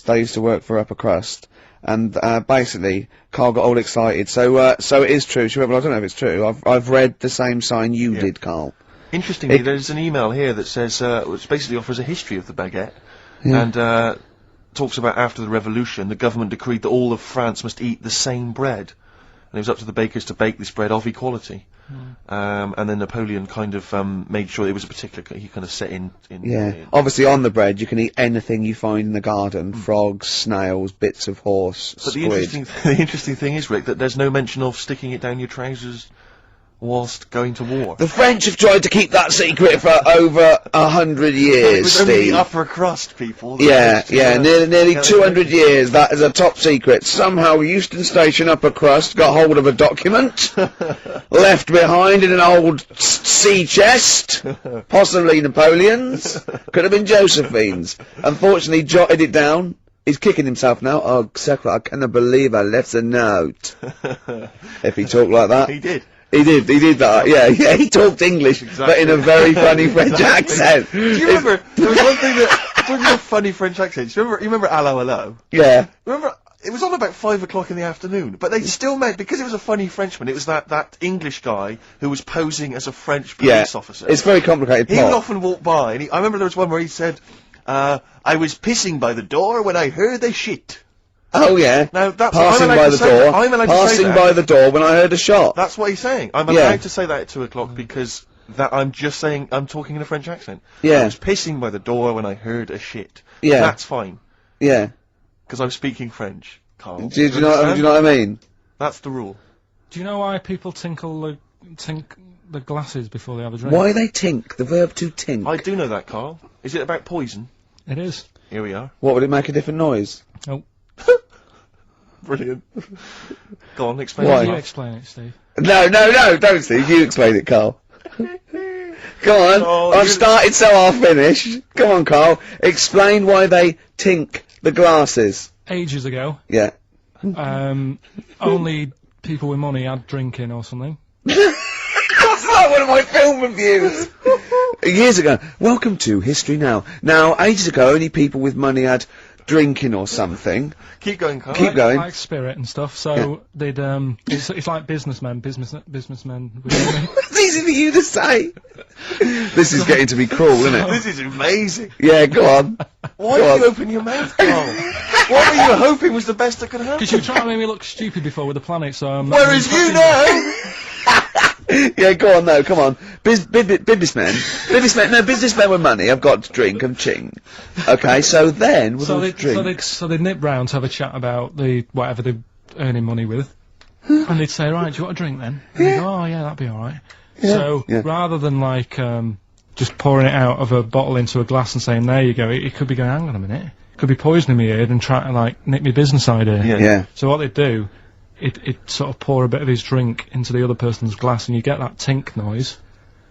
They used to work for Upper Crust. And, basically, Carl got all excited. So it is true. She went, well, I don't know if it's true. I've read the same sign you did, Carl. Interestingly, there's an email here that says, which basically offers a history of the baguette, and talks about after the revolution, the government decreed that all of France must eat the same bread, and it was up to the bakers to bake this bread of equality. And then Napoleon kind of made sure it was a particular, he kind of set in. Obviously, on the bread, you can eat anything you find in the garden: frogs, snails, bits of horse, But squid. the interesting thing is, Rick, that there's no mention of sticking it down your trousers whilst going to war. The French have tried to keep that secret for over 100 years, It was only Steve. the upper crust people. Yeah, nearly 200 years, that is a top secret. Somehow Euston Station Upper Crust got hold of a document, left behind in an old sea chest, possibly Napoleon's, could have been Josephine's. Unfortunately, jotted it down. He's kicking himself now. Oh, Secretary, I cannot believe I left a note. If he talked like that. He did. He did that, yeah, he talked English, but in a very funny French accent. Do you remember, there was one thing that, talking about funny French accents, you remember Allo Allo? Yeah. Remember, it was on about 5 o'clock in the afternoon, but they still made, because it was a funny Frenchman, it was that English guy who was posing as a French police officer. It's very complicated He plot. would often walk by, and I remember there was one where he said, I was pissing by the door when I heard a shit. Oh yeah. Now that's passing I'm by allowed the to say door. that. I'm allowed to say Passing that. by the door when I heard a shot. That's what he's saying. I'm allowed to say that at 2 o'clock because I'm just saying I'm talking in a French accent. Yeah. I was pissing by the door when I heard a shit. Yeah. That's fine. Yeah. Because I'm speaking French, Carl. Do you know what I mean? That's the rule. Do you know why people tink the glasses before they have a drink? Why they tink? The verb to tink. I do know that, Carl. Is it about poison? It is. Here we are. What, would it make a different noise? Oh. Brilliant. Go on, explain Why? it. You explain it, Steve. No, don't Steve, you explain it, Carl. Come on, Oh, I've started so I'll finish. Come on, Carl, explain why they tink the glasses. Ages ago, Yeah. only people with money had drinking or something. That's like one of my film reviews. Years ago. Welcome to History Now. Now, ages ago, only people with money had drinking or something. Keep going, Carl. Keep going. Like spirit and stuff, so they'd, it's like businessmen with money. It's easy for you to say. This is getting to be cruel, isn't it? This is amazing. Yeah, go on. Why did you open your mouth, Carl? What were you hoping was the best that could happen? Because you were trying to make me look stupid before with the planet, so I'm... Whereas you know... Yeah, go on, no, come on. Businessmen with money have got to drink and ching. Okay, so then with all the drinks. So they'd nip round to have a chat about whatever they're earning money with. And they'd say, right, do you want a drink then? And they'd go, oh yeah, that'd be alright. So, rather than like, just pouring it out of a bottle into a glass and saying, there you go, it could be going, hang on a minute. It could be poisoning me ear and trying to like, nick my business idea. Yeah. So what they'd do, it'd sort of pour a bit of his drink into the other person's glass and you get that tink noise.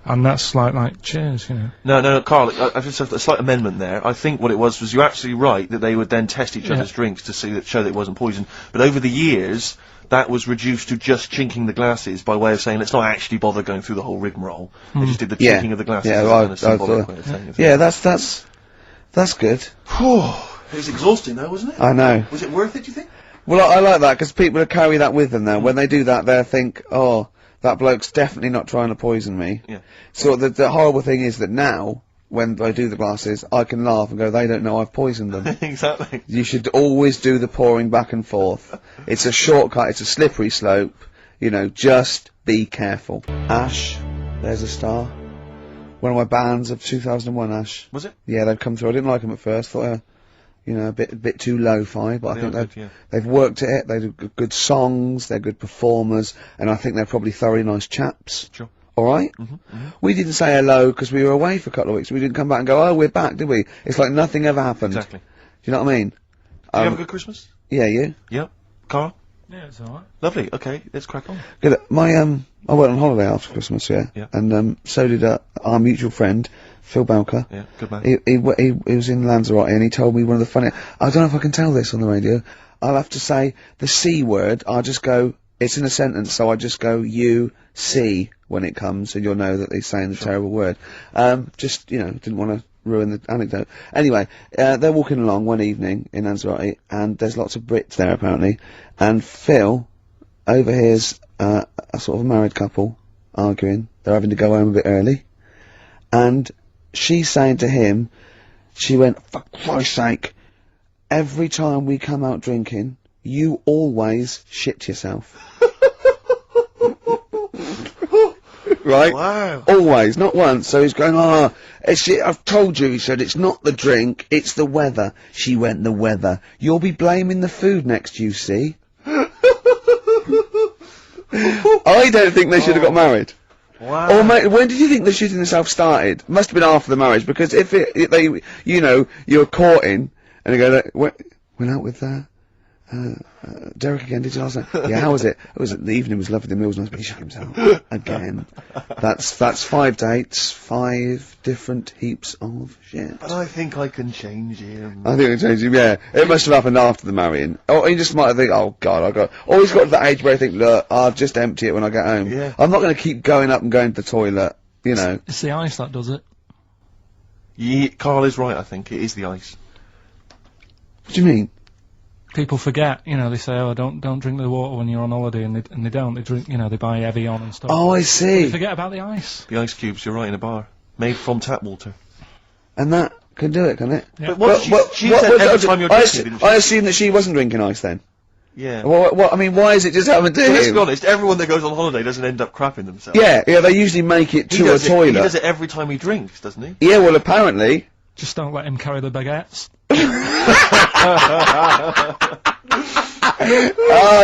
And that's like, cheers, you know. No, Carl, I've just a slight amendment there. I think what it was you're absolutely right that they would then test each other's drinks to show that it wasn't poison. But over the years, that was reduced to just chinking the glasses by way of saying, let's not actually bother going through the whole rigmarole. They just did the chinking of the glasses. Yeah, as a kind of symbolic way of saying it. Yeah, that's good. Whew. It was exhausting though, wasn't it? I know. Was it worth it, do you think? Well, I like that, because people will carry that with them now. When they do that, they'll think, oh, that bloke's definitely not trying to poison me. Yeah. So the horrible thing is that now, when I do the glasses, I can laugh and go, they don't know I've poisoned them. Exactly. You should always do the pouring back and forth. It's a shortcut, it's a slippery slope, you know, just be careful. Ash, there's a star. One of my bands of 2001, Ash. Was it? Yeah, they've come through. I didn't like them at first, thought, you know, a bit too lo-fi, but I think they've worked at it, they do good songs, they're good performers, and I think they're probably thoroughly nice chaps. Sure. Alright? We didn't say hello because we were away for a couple of weeks. We didn't come back and go, oh, we're back, did we? It's like nothing ever happened. Exactly. Do you know what I mean? Did you have a good Christmas? Yeah, you? Yep. Carl? Yeah, it's alright. Lovely. Okay, let's crack on. Good. I went on holiday after Christmas, yeah. And, so did, our mutual friend, Phil Bowker. Yeah, good man. He was in Lanzarote and he told me one of the funny, I don't know if I can tell this on the radio. I'll have to say the C word, I'll just go, it's in a sentence, so I just go, you, see, when it comes, and you'll know that he's saying the terrible word. Just, you know, didn't want to ruin the anecdote. Anyway, they're walking along one evening in Lanzarote, and there's lots of Brits there, apparently, and Phil overhears a sort of married couple arguing. They're having to go home a bit early, and she's saying to him, she went, for Christ's sake, every time we come out drinking, you always shit yourself. Right? Wow. Always, not once. So he's going, I've told you, he said, it's not the drink, it's the weather. She went, the weather. You'll be blaming the food next, you see. I don't think they should have got married. Wow. Or mate, when did you think the shooting itself started? Must have been after the marriage, because if they, you know, you're courting, and they go, went out with, Derek again, did you last night? Yeah, how was it? The evening was lovely, the meal was nice, but he shot himself. Again. That's 5 dates, 5 different heaps of shit. But I think I can change him. I think I can change him, yeah. It must have happened after the marrying. Or he just might have think, oh god, always got to that age where I think, look, I'll just empty it when I get home. Yeah. I'm not going to keep going up and going to the toilet, you know. It's the ice that does it. Yeah, Carl is right, I think. It is the ice. What do you mean? People forget, you know, they say, oh, don't drink the water when you're on holiday, and they don't. They drink, you know, they buy Evian and stuff. Oh, I see. They forget about the ice. The ice cubes, you're right, in a bar. Made from tap water. And that can do it, can it? Yeah. But what she said every time you're drinking, didn't she? I assume that she wasn't drinking ice then. Yeah. What, I mean, why is it just happened to Well, him? let's be honest, everyone that goes on holiday doesn't end up crapping themselves. Yeah, they usually make it to a toilet. He does it every time he drinks, doesn't he? Yeah, well, apparently. Just don't let him carry the baguettes.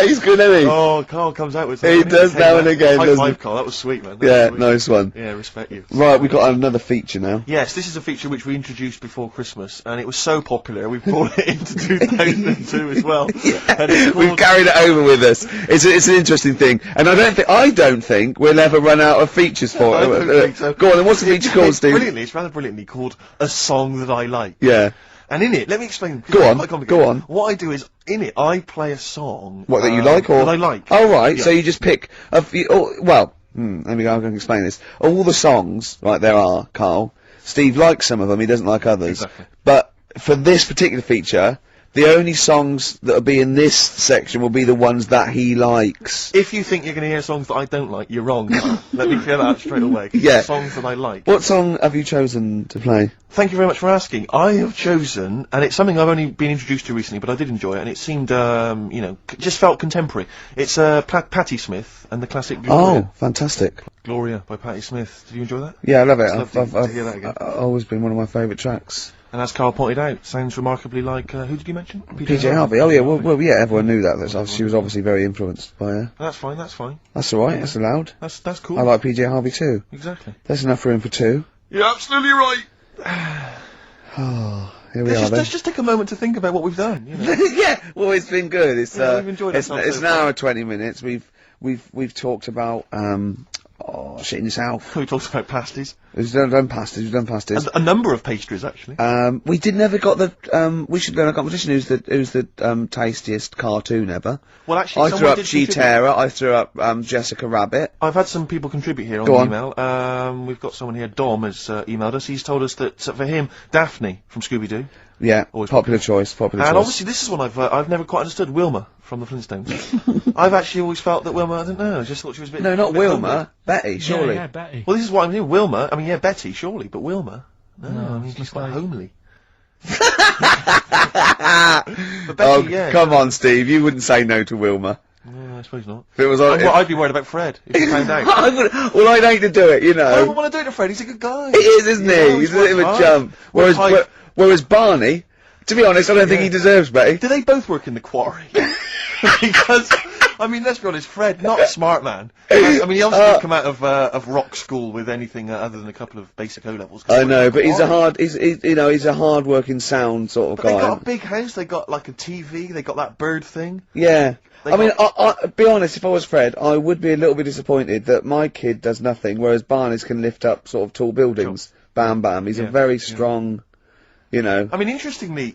He's good, isn't he? Oh, Carl comes out with something. He does now and again, High doesn't five, he? Carl, that was sweet, man. Yeah, nice one. Yeah, respect you. Right, we've got another feature now. Yes, this is a feature which we introduced before Christmas, and it was so popular, we brought it into 2002 as well. And it's We've called... carried it over with us. It's an interesting thing, and I don't think we'll ever run out of features for I it. don't think so. Go on, then what's the feature called, Steve? It's rather brilliantly called A Song That I Like. Yeah. And in it, let me explain. Go on, quite complicated. go on. What I do is, in it, I play a song. What, that you like, or? That I like. Oh, right, Yeah. so you just pick, let me go, I'm going to explain this. All the songs, right, there are, Carl, Steve likes some of them, he doesn't like others. Exactly. But, for this particular feature, the only songs that'll be in this section will be the ones that he likes. If you think you're going to hear songs that I don't like, you're wrong. Let me clear that out straight away. 'Cause Yeah. it's songs that I like. What song have you chosen to play? Thank you very much for asking. I have chosen, and it's something I've only been introduced to recently, but I did enjoy it, and it seemed, you know, just felt contemporary. It's Patti Smith and the classic Gloria. Oh, fantastic. Gloria by Patti Smith. Did you enjoy that? Yeah, I love it. It's lovely to hear that again. I've always been one of my favourite tracks. And as Carl pointed out, sounds remarkably like, who did you mention? PJ Harvey. Oh yeah, well, yeah, everyone knew that. She was obviously very influenced by her. That's fine, that's fine. That's alright, that's allowed. That's cool. I like PJ Harvey too. Exactly. There's enough room for 2. You're absolutely right. Oh, here we are then. Let's just take a moment to think about what we've done, you know. Yeah, well, it's been good. It's we've enjoyed it's ourselves an so far. hour and 20 minutes. We've talked about shitting yourself. We talked about pasties. We've done pasties. And a number of pastries, actually. We never got the we should go in a competition who's the tastiest cartoon ever. Well, actually, I threw someone up did She contribute. Tara, I threw up Jessica Rabbit. I've had some people contribute here on Go the on. email. We've got someone here, Dom, has emailed us. He's told us that, for him, Daphne from Scooby-Doo. Yeah, Always popular choice. And obviously this is one I've never quite understood, Wilma from the Flintstones. I've actually always felt that Wilma, I don't know, I just thought she was a bit... No, not a bit Wilma. homely. Betty, surely. Yeah, Betty. Well, this is what I'm saying, Wilma, I mean, yeah, Betty, surely, but Wilma? No, I mean, she's quite homely. But Becky, come on, Steve, you wouldn't say no to Wilma. No, I suppose not. If it was I'd be worried about Fred, if he found out. Well, I'd hate to do it, you know. I don't want to do it to Fred, he's a good guy. He is, isn't he? He's a bit of a chump. Whereas Barney, to be honest, I don't think he deserves Betty. Do they both work in the quarry? Because, I mean, let's be honest, Fred, not a smart man. I mean, he obviously didn't come out of rock school with anything other than a couple of basic O-levels. I know, but he's a hard-working, sound sort of guy. They got a big house, they got like a TV, they got that bird thing. Yeah. I mean, be honest, if I was Fred, I would be a little bit disappointed that my kid does nothing, whereas Barney's can lift up sort of tall buildings. Sure. Bam, bam. He's a very strong, you know. I mean, interestingly,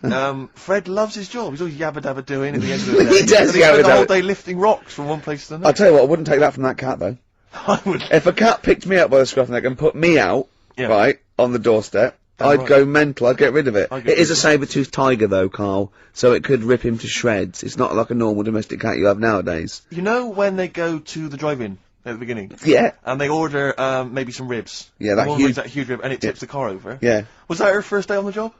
Fred loves his job. He's always yabba-dabba doing at the end of the day. He does yabba-dabba. The whole day lifting rocks from one place to another. I'll tell you what, I wouldn't take that from that cat, though. I would. If a cat picked me up by the scruff neck and put me out, right, on the doorstep, I'd go mental, I'd get rid of it. It is a saber-toothed tiger, though, Carl, so it could rip him to shreds. It's not like a normal domestic cat you have nowadays. You know when they go to the drive-in at the beginning? Yeah. And they order, maybe some ribs. Yeah, that huge rib, and it tips the car over. Yeah. Was that her first day on the job?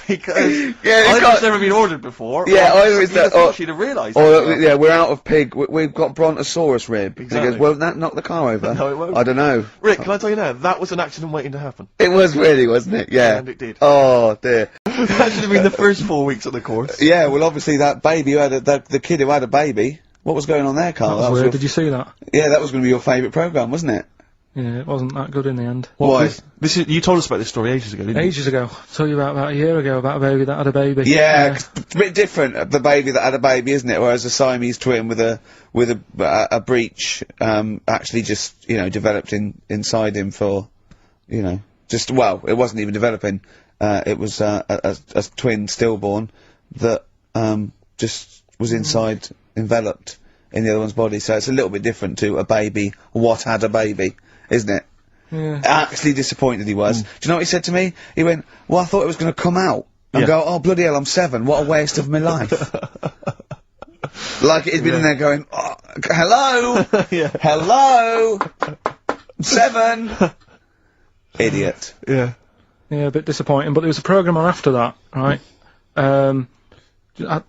Because I've never been ordered before. Yeah, I was that. She'd have realised. Yeah, we're out of pig. We've got Brontosaurus rib. Exactly. He goes, won't that knock the car over? No, it won't. I don't know. Rick, can I tell you now? That was an accident waiting to happen. It was really, wasn't it? Yeah. And it did. Oh dear. That should have been the first 4 weeks of the course. Yeah. Well, obviously that baby who had the kid who had a baby. What was going on there, Carl? That was weird. Did you see that? Yeah, that was going to be your favourite programme, wasn't it? Yeah, it wasn't that good in the end. Why? You told us about this story ages ago, didn't you? Ages ago. I told you about a year ago about a baby that had a baby. Yeah, it's a bit different, the baby that had a baby, isn't it? Whereas a Siamese twin with a breach, actually just, you know, developed inside him for, you know, well, it wasn't even developing, it was, a twin stillborn that, just was enveloped in the other one's body, so it's a little bit different to a baby, what had a baby, isn't it? Yeah. Actually disappointed he was. Do you know what he said to me? He went, well, I thought it was going to come out. And go, oh, bloody hell, I'm 7, what a waste of my life. Like he'd been in there going, oh, hello! Hello! 7! Idiot. Yeah, a bit disappointing, but there was a programme on after that, right? At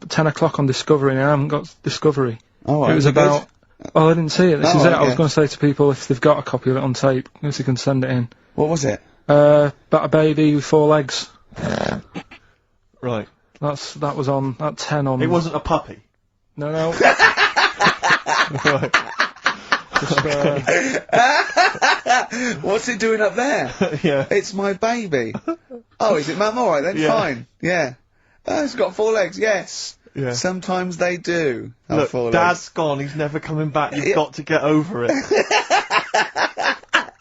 10 o'clock on Discovery, and I haven't got Discovery. Oh, right. It was about... Well, I didn't see it. This is it. I was going to say to people, if they've got a copy of it on tape, if they can send it in. What was it? About a baby with 4 legs. Right. That was on, at 10 on... It wasn't a puppy? No. Right. What's it doing up there? Yeah. It's my baby. Oh, is it Mum? Alright then, fine. Yeah. Oh, it's got 4 legs, yes. Yeah. Sometimes they do. Look, 4 Dad's legs. gone, he's never coming back, you've got to get over it.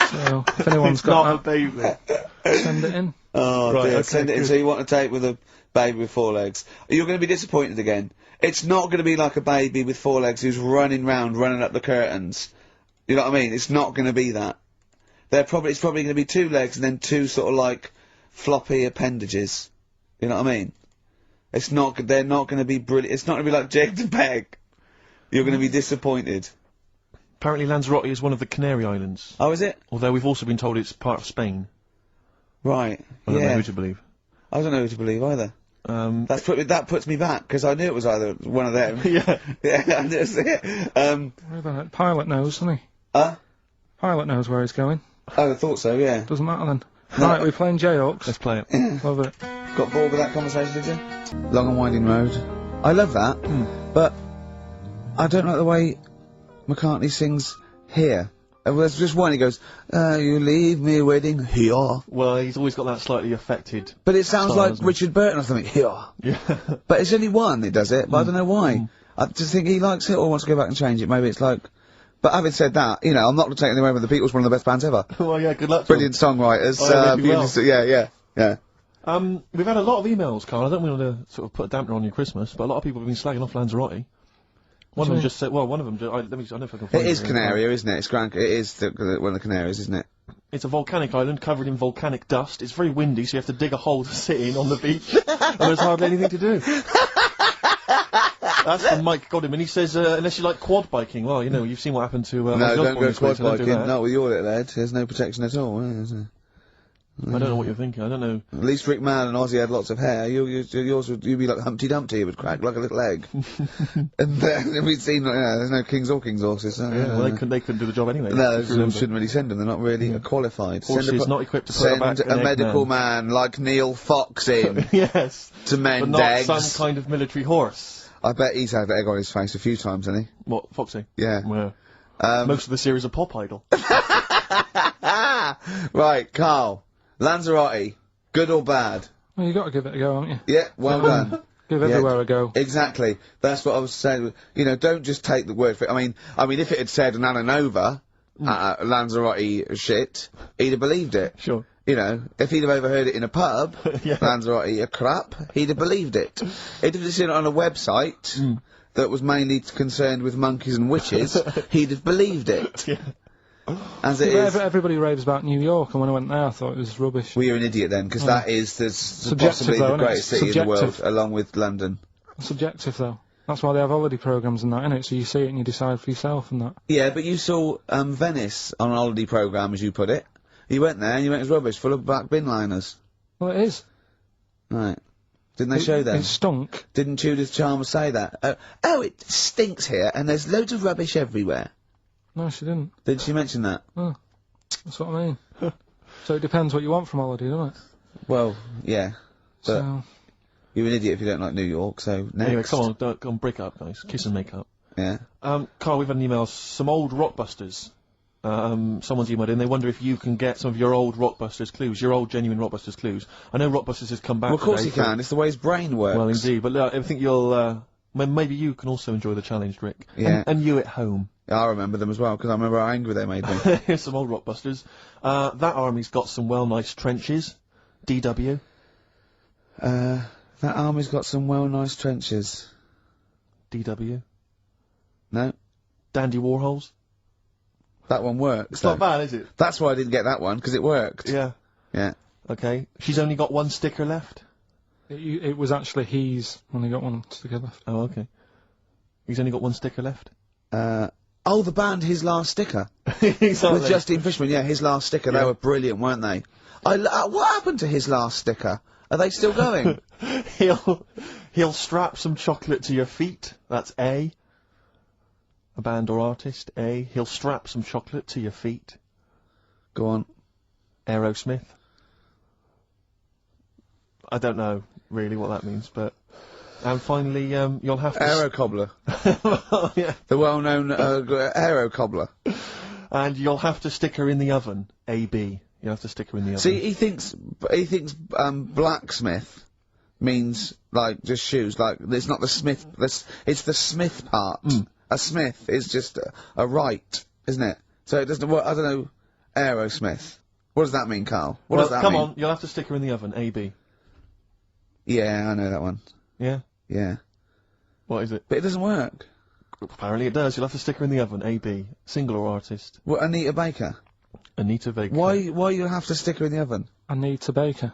So, if anyone's got that, a baby. Send it in. Oh right, dear, okay, send it in. So you want to take with a baby with 4 legs. You're going to be disappointed again. It's not going to be like a baby with 4 legs who's running up the curtains. You know what I mean? It's not going to be that. It's probably going to be 2 legs and then 2 sort of like floppy appendages. You know what I mean? They're not going to be brilliant. It's not going to be like Jake the Peg. You're going to be disappointed. Apparently Lanzarote is one of the Canary Islands. Oh, is it? Although we've also been told it's part of Spain. Right. I don't know who to believe. I don't know who to believe either. That puts me back, because I knew it was either one of them. Yeah. Yeah, I just it. What about it? Pilot knows, doesn't he? Pilot knows where he's going. Oh, I thought so, yeah. Doesn't matter then. No. Right, we're playing J-Hawks. Let's play it. Love it. Got bored with that conversation, did you? Long and Winding Road. I love that, but I don't like the way McCartney sings here. There's just one, he goes, you leave me waiting here. Well, he's always got that slightly affected But it sounds style, like Richard Burton or something, here. Yeah. But it's only one that does it, but I don't know why. I just think he likes it or wants to go back and change it. Maybe it's like... But having said that, you know, I'm not taking away from the Beatles, one of the best bands ever. Well, yeah, good luck to Brilliant songwriters, beautiful, yeah. We've had a lot of emails, Carl. I don't want to sort of put a dampener on your Christmas, but a lot of people have been slagging off Lanzarote. One of them just said, well, one of them, I don't know if I can find it. It is Canaria, isn't it? It's it is one of the Canaries, isn't it? It's a volcanic island covered in volcanic dust. It's very windy, so you have to dig a hole to sit in on the beach, and there's hardly anything to do. That's from Mike Godham, he says, unless you like quad biking, well, you know, you've seen what happened to... no, don't go quad biking, not with your little head, there's no protection at all, is there? I don't know what you're thinking. I don't know. At least Rick Mann and Ozzy had lots of hair. Yours would, you'd be like Humpty Dumpty. It would crack like a little egg. And then we'd seen, there's no kings or kings horses. So, well, they couldn't do the job anyway. No, shouldn't really send them. They're not really qualified. Horses not equipped to put back a medical man like Neil Fox in. Yes. To mend but not eggs. some kind of military horse. I bet he's had egg on his face a few times, hasn't he? What, Foxy? Yeah. Well, most of the series are Pop Idol. Right, Carl. Lanzarote, good or bad? Well, you got to give it a go, haven't you? Yeah, well done. Give everywhere a go. Exactly. That's what I was saying. You know, don't just take the word for it. I mean, if it had said an Ananova, Lanzarote shit, he'd have believed it. Sure. You know, if he'd have overheard it in a pub, Lanzarote a crap, he'd have believed it. If he'd have seen it on a website that was mainly concerned with monkeys and witches, he'd have believed it. Yeah. As it is. Everybody raves about New York, and when I went there, I thought it was rubbish. Well, you're an idiot then, because that is possibly the greatest city in the world, along with London. Subjective, though. That's why they have holiday programmes and that, innit? So you see it and you decide for yourself and that. Yeah, but you saw Venice on a holiday programme, as you put it. You went there and you went, it was rubbish, full of black bin liners. Well, it is. Right. Didn't they show them? It stunk. Didn't Judith Chalmers say that? Oh, it stinks here, and there's loads of rubbish everywhere. No, she didn't. Did she mention that? Oh, that's what I mean. So it depends what you want from holiday, doesn't it? Well, yeah. But so you're an idiot if you don't like New York, so next. Anyway, come on, break up, guys. Kiss and make up. Yeah. Carl, we've had an email, some old Rockbusters. Someone's emailed in, they wonder if you can get some of your old Rockbusters clues, your old genuine Rockbusters clues. I know Rockbusters has come back Well, of course today, he can, it's the way his brain works. Well, indeed, but I think you'll, maybe you can also enjoy the challenge, Rick. Yeah. And you at home. I remember them as well, because I remember how angry they made me. Here's some old Rockbusters. That army's got some nice trenches. DW. That army's got some nice trenches. DW. No. Dandy Warhols. That one works. It's not bad, is it? That's why I didn't get that one, because it worked. Yeah. Yeah. Okay. She's only got one sticker left. it was actually he's only got one sticker left. Oh, okay. He's only got one sticker left. Oh, the band His Last Sticker. Exactly. With Justine Fishman, yeah, His Last Sticker. Yeah. They were brilliant, weren't they? What happened to His Last Sticker? Are they still going? He'll strap some chocolate to your feet. That's A. A band or artist, A. He'll strap some chocolate to your feet. Go on. Aerosmith. I don't know really what that means, but... And finally, you'll have to... Aero Cobbler. Well, yeah. The well-known Aero Cobbler. And you'll have to stick her in the oven. AB. You'll have to stick her in the oven. See, he thinks blacksmith means, like, just shoes. Like, it's not the smith, it's the smith part. A smith is just a right, isn't it? So it doesn't, I don't know, Aerosmith. What does that mean, Carl? What does that mean? Come on, you'll have to stick her in the oven. AB. Yeah, I know that one. Yeah? Yeah. What is it? But it doesn't work. Apparently it does. You'll have to stick her in the oven. AB. Single or artist? What, Anita Baker? Anita Baker. Why you have to stick her in the oven? Anita Baker.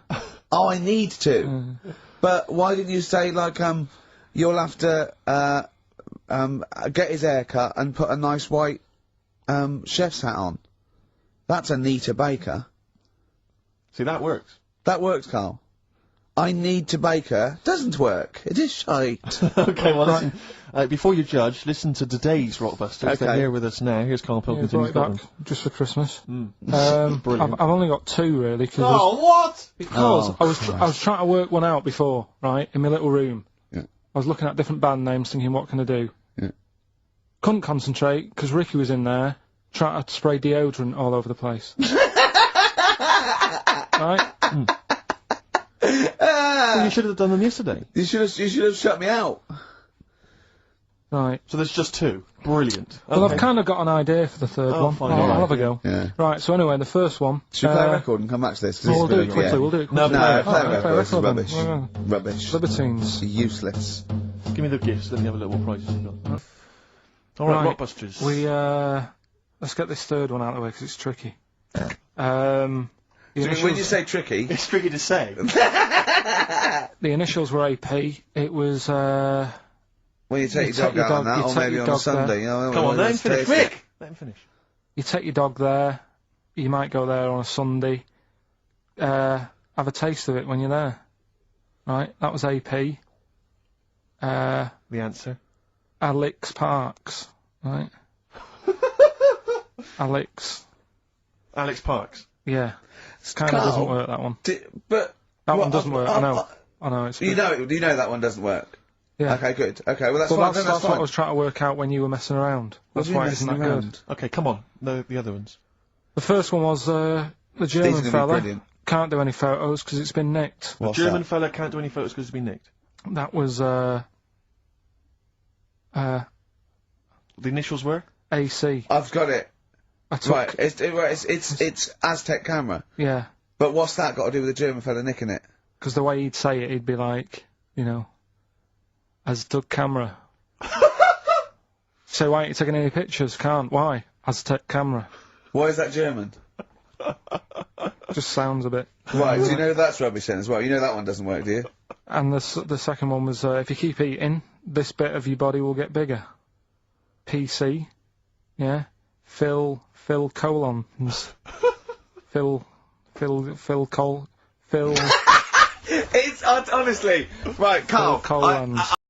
Oh, I need to. But why didn't you say, like, you'll have to, get his hair cut and put a nice white, chef's hat on? That's Anita Baker. See, that works. That works, Carl. I need to bake her. Doesn't work. It is shite. Okay, well, listen, before you judge, listen to today's Rockbusters. Okay. They're here with us now. Here's Karl Pilkington. Brought it back just for Christmas. Brilliant. I've only got two really. What? Because I was trying to work one out before, right, in my little room. Yeah. I was looking at different band names, thinking, what can I do? Yeah. Couldn't concentrate because Ricky was in there trying to spray deodorant all over the place. Right. Well, you should have done them yesterday. You should have shut me out. Right. So there's just two. Brilliant. Well, Okay. I've kind of got an idea for the third one. fine, I'll alright. have a go. Yeah. Right, so anyway, the first one... Should we play a record and come back to this? 'Cause We'll this do is it gonna- quickly, yeah. we'll do it No, quickly. No, Alright, play a play a record. This is record then. rubbish. Yeah. Rubbish. Libertines. Useless. Give me the gifts. Let me have a little prize. All right, Right. Rockbusters. Let's get this third one out of the way because it's tricky. When you say tricky... It's tricky to say. The initials were AP. It was, When you take your dog out on that, or maybe on a Sunday. Come on, let him finish. Rick! Let him finish. you take your dog there. You might go there on a Sunday. have a taste of it when you're there. Right, that was AP. The answer? Alex Parks, right? Alex. Alex Parks? Yeah. It kind of doesn't work, that one. But... That one doesn't work, I know. I know, it's you know that one doesn't work? Yeah. Okay, good. Okay, well, that's well, fine. that's That's what fine. I was trying to work out when you were messing around. That's why it isn't that good. Okay, come on. No, the other ones. The first one was, the German fella. Can't do any photos because it's been nicked. The German fella can't do any photos because it's been nicked. That was, the initials were? AC. I've got it. Right, it's Aztec camera. Yeah. But what's that got to do with the German fella nicking it? Because the way he'd say it, he'd be like, you know, Aztec camera. So why aren't you taking any pictures? Can't. Why? Aztec camera. Why is that German? Just sounds a bit... Right, so you know that's rubbish then as well. You know that one doesn't work, do you? And the second one was, if you keep eating, this bit of your body will get bigger. PC. Yeah. Phil colons. Phil. It's honestly right, Carl. Phil colons.